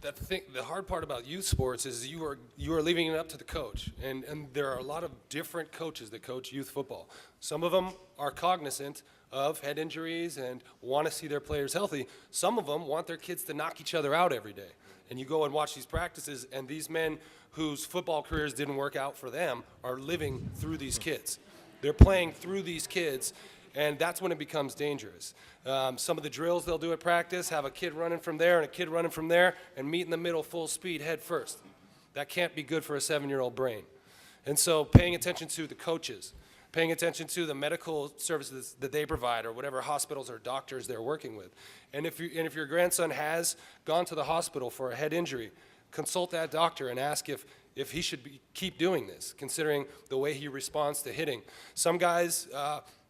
The hard part about youth sports is you are leaving it up to the coach, and there are a lot of different coaches that coach youth football. Some of them are cognizant of head injuries and want to see their players healthy. Some of them want their kids to knock each other out every day. And you go and watch these practices, and these men whose football careers didn't work out for them are living through these kids. They're playing through these kids, and that's when it becomes dangerous. Some of the drills they'll do at practice have a kid running from there and a kid running from there and meet in the middle full speed head first. That can't be good for a 7-year-old brain. And so paying attention to the coaches, paying attention to the medical services that they provide or whatever hospitals or doctors they're working with. And if your grandson has gone to the hospital for a head injury, consult that doctor and ask if he should keep doing this, considering the way he responds to hitting. Some guys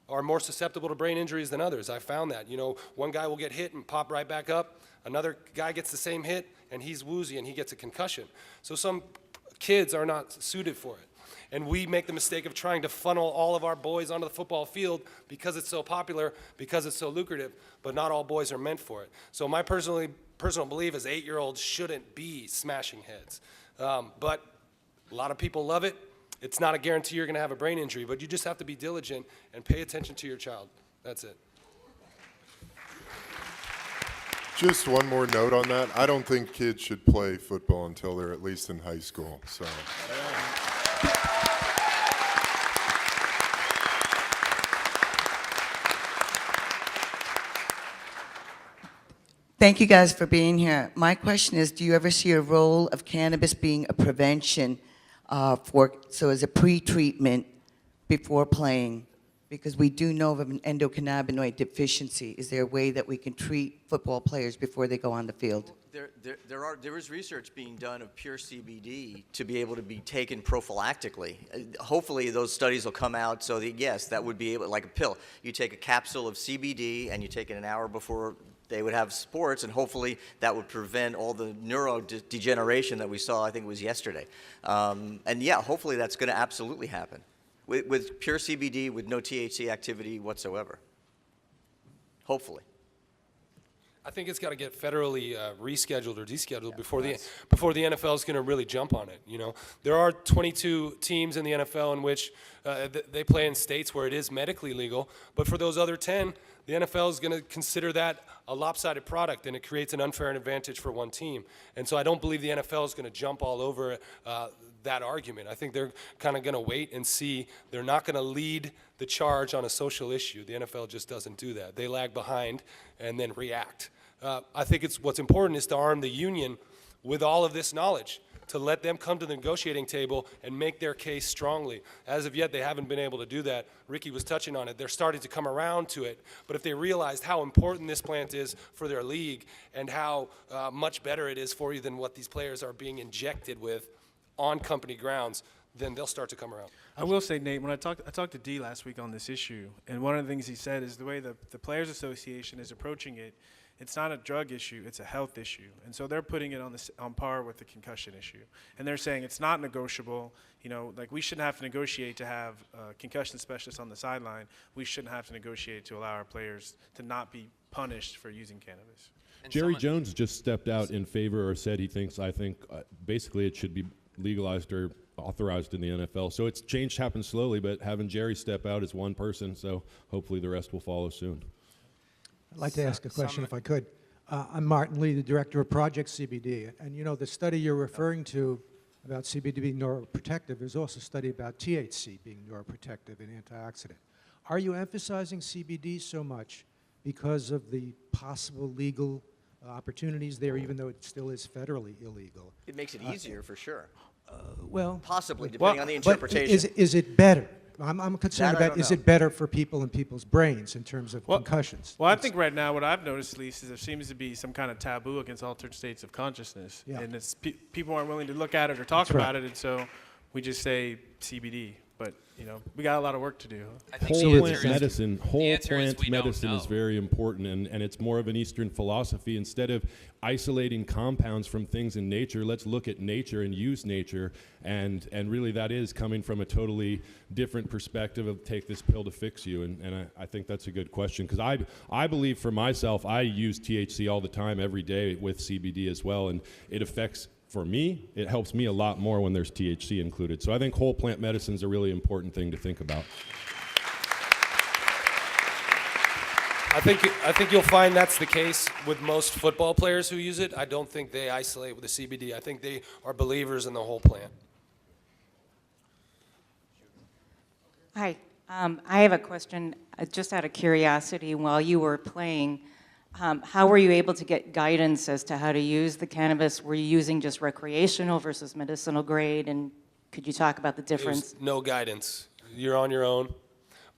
are more susceptible to brain injuries than others. I found that. You know, one guy will get hit and pop right back up. Another guy gets the same hit and he's woozy and he gets a concussion. So some kids are not suited for it. And we make the mistake of trying to funnel all of our boys onto the football field because it's so popular, because it's so lucrative, but not all boys are meant for it. So my personal belief is 8-year-olds shouldn't be smashing heads. But a lot of people love it. It's not a guarantee you're going to have a brain injury, but you just have to be diligent and pay attention to your child. That's it. Just one more note on that. I don't think kids should play football until they're at least in high school. So. Thank you guys for being here. My question is, do you ever see a role of cannabis being a prevention so as a pre-treatment before playing? Because we do know of an endocannabinoid deficiency. Is there a way that we can treat football players before they go on the field? There is research being done of pure CBD to be able to be taken prophylactically. Hopefully those studies will come out so that, yes, that would be able, like a pill. You take a capsule of CBD and you take it an hour before they would have sports, and hopefully that would prevent all the neurodegeneration that we saw, I think it was yesterday. And yeah, hopefully that's going to absolutely happen with pure CBD with no THC activity whatsoever. Hopefully. I think it's got to get federally rescheduled or descheduled before the NFL is going to really jump on it. You know, there are 22 teams in the NFL in which they play in states where it is medically legal, but for those other 10, the NFL is going to consider that a lopsided product, and it creates an unfair advantage for one team. And so I don't believe the NFL is going to jump all over that argument. I think they're kind of going to wait and see. They're not going to lead the charge on a social issue. The NFL just doesn't do that. They lag behind and then react. I think what's important is to arm the union with all of this knowledge, to let them come to the negotiating table and make their case strongly. As of yet, they haven't been able to do that. Ricky was touching on it. They're starting to come around to it. But if they realized how important this plant is for their league and how much better it is for you than what these players are being injected with on company grounds, then they'll start to come around. I will say, Nate, when I talked to D last week on this issue, and one of the things he said is the way the Players Association is approaching it, it's not a drug issue, it's a health issue. And so they're putting it on par with the concussion issue. And they're saying it's not negotiable. You know, like we shouldn't have to negotiate to have concussion specialists on the sideline. We shouldn't have to negotiate to allow our players to not be punished for using cannabis. And Jerry Jones just stepped out in favor, or said he thinks, basically it should be legalized or authorized in the NFL. So it's change happens slowly, but having Jerry step out is one person, so hopefully the rest will follow soon. I'd like to ask a question if I could. I'm Martin Lee, the director of Project CBD. And you know, the study you're referring to about CBD being neuroprotective is also a study about THC being neuroprotective and antioxidant. Are you emphasizing CBD so much because of the possible legal opportunities there, even though it still is federally illegal? It makes it easier for sure. Well, Possibly, depending on the interpretation. But is it better? I'm concerned That I about, don't is know. it better for people and people's brains in terms of concussions? Well, I think right now what I've noticed at least is there seems to be some kind of taboo against altered states of consciousness. Yeah. And it's people aren't willing to look at it or talk That's right. about it, and so we just say CBD. But, you know, we got a lot of work to do. I think Whole the plant answer is- medicine, the whole answer is plant we don't medicine is know. very important, and it's more of an Eastern philosophy. Instead of isolating compounds from things in nature, let's look at nature and use nature, and really that is coming from a totally different perspective of take this pill to fix you, and I think that's a good question, because I believe for myself, I use THC all the time, every day with CBD as well, and it affects, for me, it helps me a lot more when there's THC included. So I think whole plant medicine is a really important thing to think about. I think you'll find that's the case with most football players who use it. I don't think they isolate with the CBD. I think they are believers in the whole plant. Hi, I have a question just out of curiosity. While you were playing, how were you able to get guidance as to how to use the cannabis? Were you using just recreational versus medicinal grade? And could you talk about the difference? There's no guidance. You're on your own.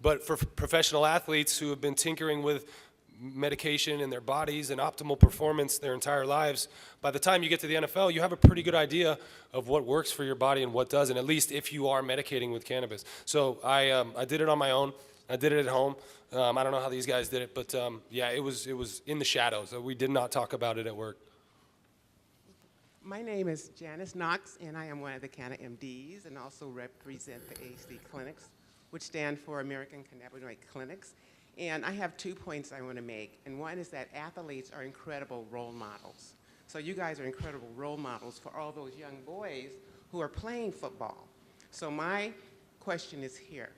But for professional athletes who have been tinkering with medication in their bodies and optimal performance their entire lives, by the time you get to the NFL, you have a pretty good idea of what works for your body and what doesn't, at least if you are medicating with cannabis. So I did it on my own. I did it at home. I don't know how these guys did it, but yeah, it was in the shadows. We did not talk about it at work. My name is Janice Knox, and I am one of the CannaMDs and also represent the ACD clinics, which stand for American Cannabinoid Clinics. And I have 2 points I want to make. And one is that athletes are incredible role models. So you guys are incredible role models for all those young boys who are playing football. So my question is here.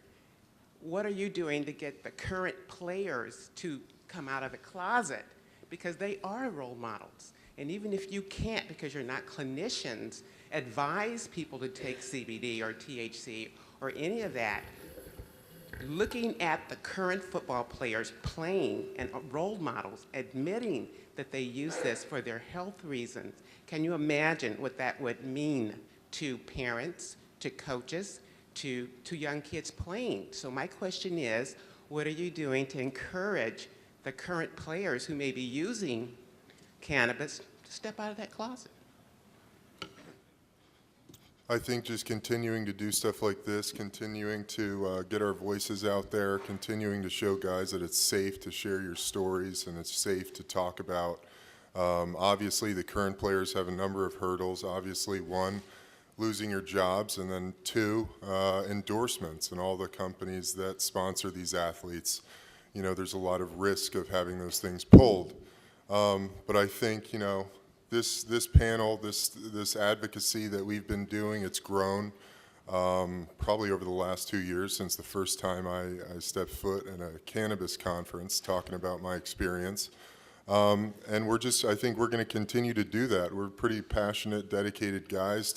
What are you doing to get the current players to come out of the closet? Because they are role models. And even if you can't, because you're not clinicians, advise people to take CBD or THC or any of that, looking at the current football players playing and role models admitting that they use this for their health reasons, can you imagine what that would mean to parents, to coaches, to young kids playing? So my question is, what are you doing to encourage the current players who may be using cannabis to step out of that closet? I think just continuing to do stuff like this, continuing to get our voices out there, continuing to show guys that it's safe to share your stories and it's safe to talk about. Obviously, the current players have a number of hurdles. Obviously, one, losing your jobs, and then two, endorsements and all the companies that sponsor these athletes. You know, there's a lot of risk of having those things pulled. But I think, you know, this panel, this advocacy that we've been doing, it's grown probably over the last 2 years since the first time I stepped foot in a cannabis conference talking about my experience. And I think we're going to continue to do that. We're pretty passionate, dedicated guys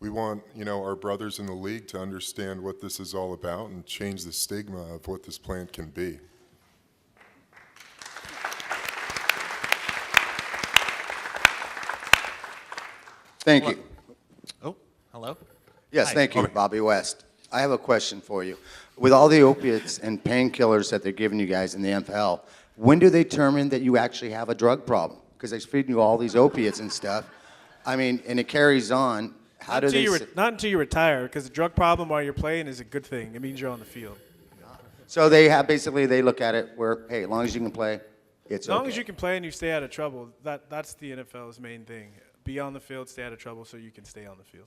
we want, you know, our brothers in the league to understand what this is all about and change the stigma of what this plant can be. Thank you. Oh, hello? Yes, Hi. thank you, Bobby West. I have a question for you. With all the opiates and painkillers that they're giving you guys in the NFL, when do they determine that you actually have a drug problem? Because they're feeding you all these opiates and stuff. I mean, and it carries on. How do they... Not until you retire, because a drug problem while you're playing is a good thing. It means you're on the field. So they have, basically, they look at it where, hey, as long as you can play, it's okay. As long as you can play and you stay out of trouble, that's the NFL's main thing. Be on the field, stay out of trouble so you can stay on the field.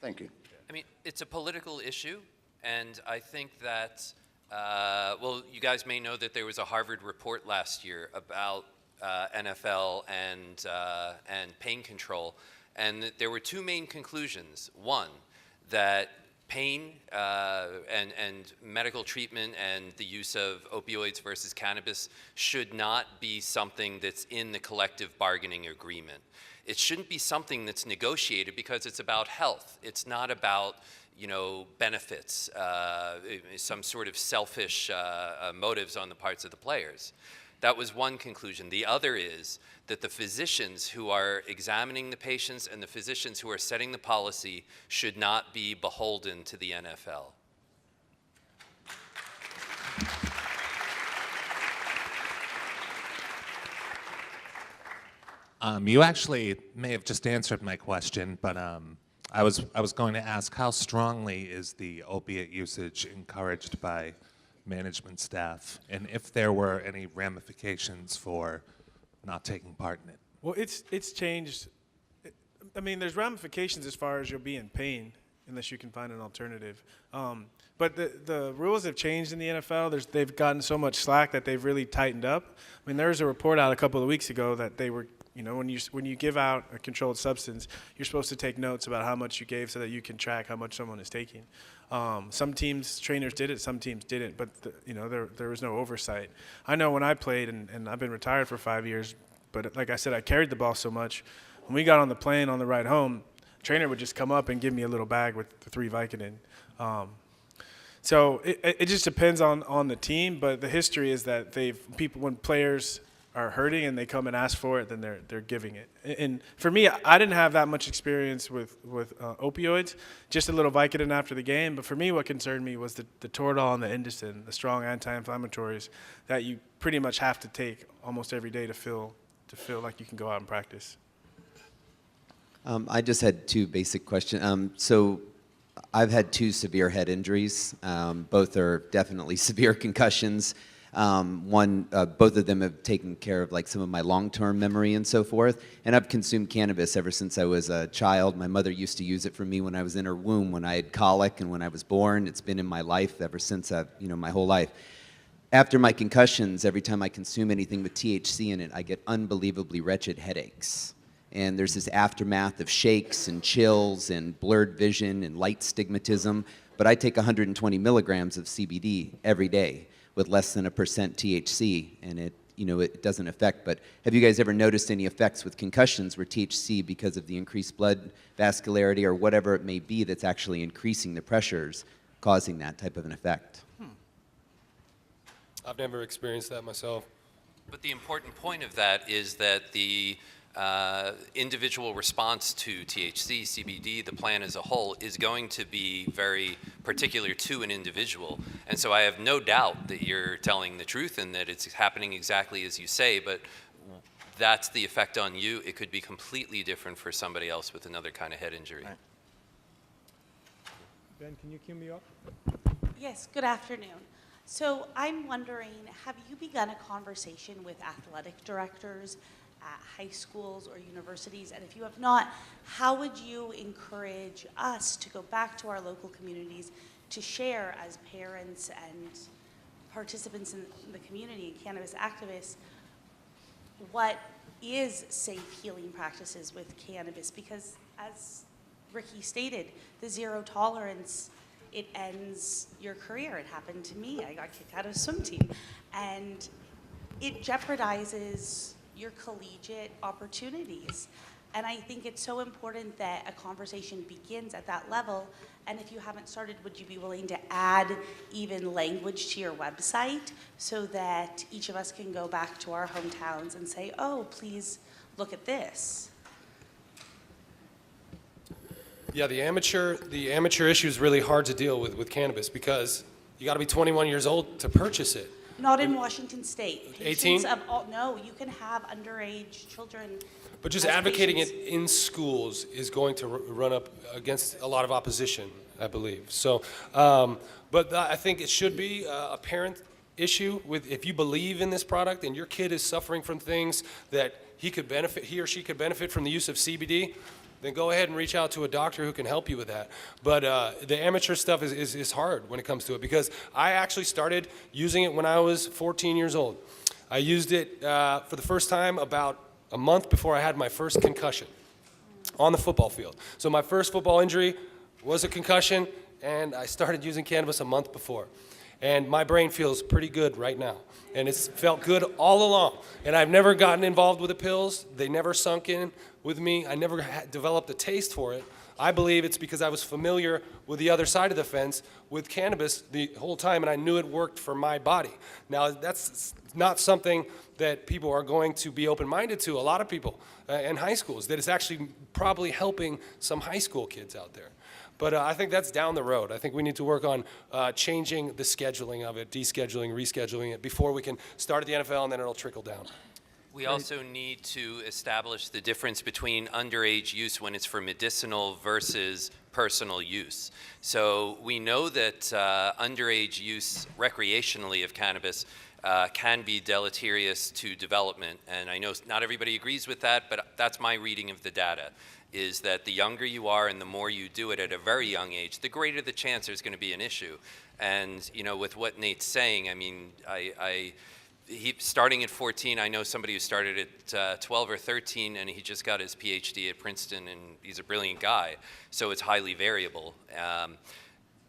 Thank you. I mean, it's a political issue, and I think that, well, you guys may know that there was a Harvard report last year about NFL and pain control, and there were two main conclusions. One, that pain and medical treatment and the use of opioids versus cannabis should not be something that's in the collective bargaining agreement. It shouldn't be something that's negotiated because it's about health. It's not about, you know, benefits, some sort of selfish motives on the parts of the players. That was one conclusion. The other is that the physicians who are examining the patients and the physicians who are setting the policy should not be beholden to the NFL. You actually may have just answered my question, but I was going to ask, how strongly is the opiate usage encouraged by management staff, and if there were any ramifications for not taking part in it? Well, it's changed. I mean, there's ramifications as far as you'll be in pain unless you can find an alternative. But the rules have changed in the NFL. They've gotten so much slack that they've really tightened up. I mean, there was a report out a couple of weeks ago that they were, you know, when you give out a controlled substance, you're supposed to take notes about how much you gave so that you can track how much someone is taking. Some teams, trainers did it, some teams didn't, but you know, there was no oversight. I know when I played, and I've been retired for 5 years, but like I said, I carried the ball so much. When we got on the plane on the ride home, trainer would just come up and give me a little bag with the 3 Vicodin. So it just depends on the team, but the history is that when players are hurting and they come and ask for it, then they're giving it. And for me, I didn't have that much experience with opioids, just a little Vicodin after the game. But for me, what concerned me was the Toradol and the Indocin, the strong anti-inflammatories that you pretty much have to take almost every day to feel like you can go out and practice. I just had 2 basic questions. So I've had 2 severe head injuries. Both are definitely severe concussions. Both of them have taken care of like some of my long-term memory and so forth. And I've consumed cannabis ever since I was a child. My mother used to use it for me when I was in her womb, when I had colic and when I was born. It's been in my life ever since my whole life. After my concussions, every time I consume anything with THC in it, I get unbelievably wretched headaches. And there's this aftermath of shakes and chills and blurred vision and light stigmatism. But I take 120 milligrams of CBD every day with less than 1% THC, and it doesn't affect. But have you guys ever noticed any effects with concussions where THC, because of the increased blood vascularity or whatever it may be that's actually increasing the pressures, causing that type of an effect? I've never experienced that myself. But the important point of that is that the individual response to THC, CBD, the plan as a whole, is going to be very particular to an individual. And so I have no doubt that you're telling the truth and that it's happening exactly as you say, but that's the effect on you. It could be completely different for somebody else with another kind of head injury. Right. Ben, can you cue me up? Yes, good afternoon. So I'm wondering, have you begun a conversation with athletic directors at high schools or universities? And if you have not, how would you encourage us to go back to our local communities to share as parents and participants in the community and cannabis activists what is safe healing practices with cannabis? Because as Ricky stated, the zero tolerance, it ends your career. It happened to me. I got kicked out of a swim team. And it jeopardizes your collegiate opportunities. And I think it's so important that a conversation begins at that level. And if you haven't started, would you be willing to add even language to your website so that each of us can go back to our hometowns and say, oh, please look at this? Yeah, the amateur issue is really hard to deal with cannabis because you got to be 21 years old to purchase it. Not in Washington State. 18? No, you can have underage children. But just as advocating patients. it in schools is going to run up against a lot of opposition, I believe. So, but I think it should be a parent issue with if you believe in this product and your kid is suffering from things that he or she could benefit from the use of CBD, then go ahead and reach out to a doctor who can help you with that. But the amateur stuff is hard when it comes to it because I actually started using it when I was 14 years old. I used it for the first time about a month before I had my first concussion on the football field. So my first football injury was a concussion, and I started using cannabis a month before. And my brain feels pretty good right now. And it's felt good all along. And I've never gotten involved with the pills. They never sunk in with me. I never developed a taste for it. I believe it's because I was familiar with the other side of the fence with cannabis the whole time, and I knew it worked for my body. Now, that's not something that people are going to be open-minded to, a lot of people in high schools, that it's actually probably helping some high school kids out there. But I think that's down the road. I think we need to work on changing the scheduling of it, descheduling, rescheduling it, before we can start at the NFL and then it'll trickle down. We also need to establish the difference between underage use when it's for medicinal versus personal use. So we know that underage use recreationally of cannabis can be deleterious to development. And I know not everybody agrees with that, but that's my reading of the data, is that the younger you are and the more you do it at a very young age, the greater the chance there's going to be an issue. And with what Nate's saying, I mean, he starting at 14, I know somebody who started at 12 or 13, and he just got his PhD at Princeton, and he's a brilliant guy. So it's highly variable.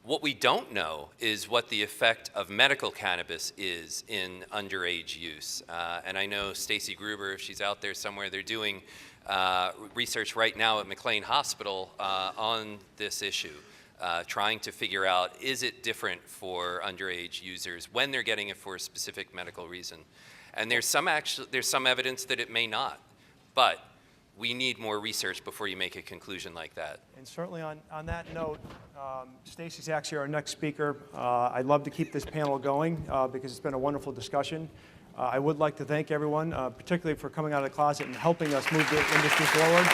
What we don't know is what the effect of medical cannabis is in underage use. And I know Stacy Gruber, if she's out there somewhere, they're doing research right now at McLean Hospital on this issue. Trying to figure out, is it different for underage users when they're getting it for a specific medical reason? And there's some evidence that it may not, but we need more research before you make a conclusion like that. And certainly on that note, Stacy's actually our next speaker. I'd love to keep this panel going because it's been a wonderful discussion. I would like to thank everyone, particularly for coming out of the closet and helping us move the industry forward.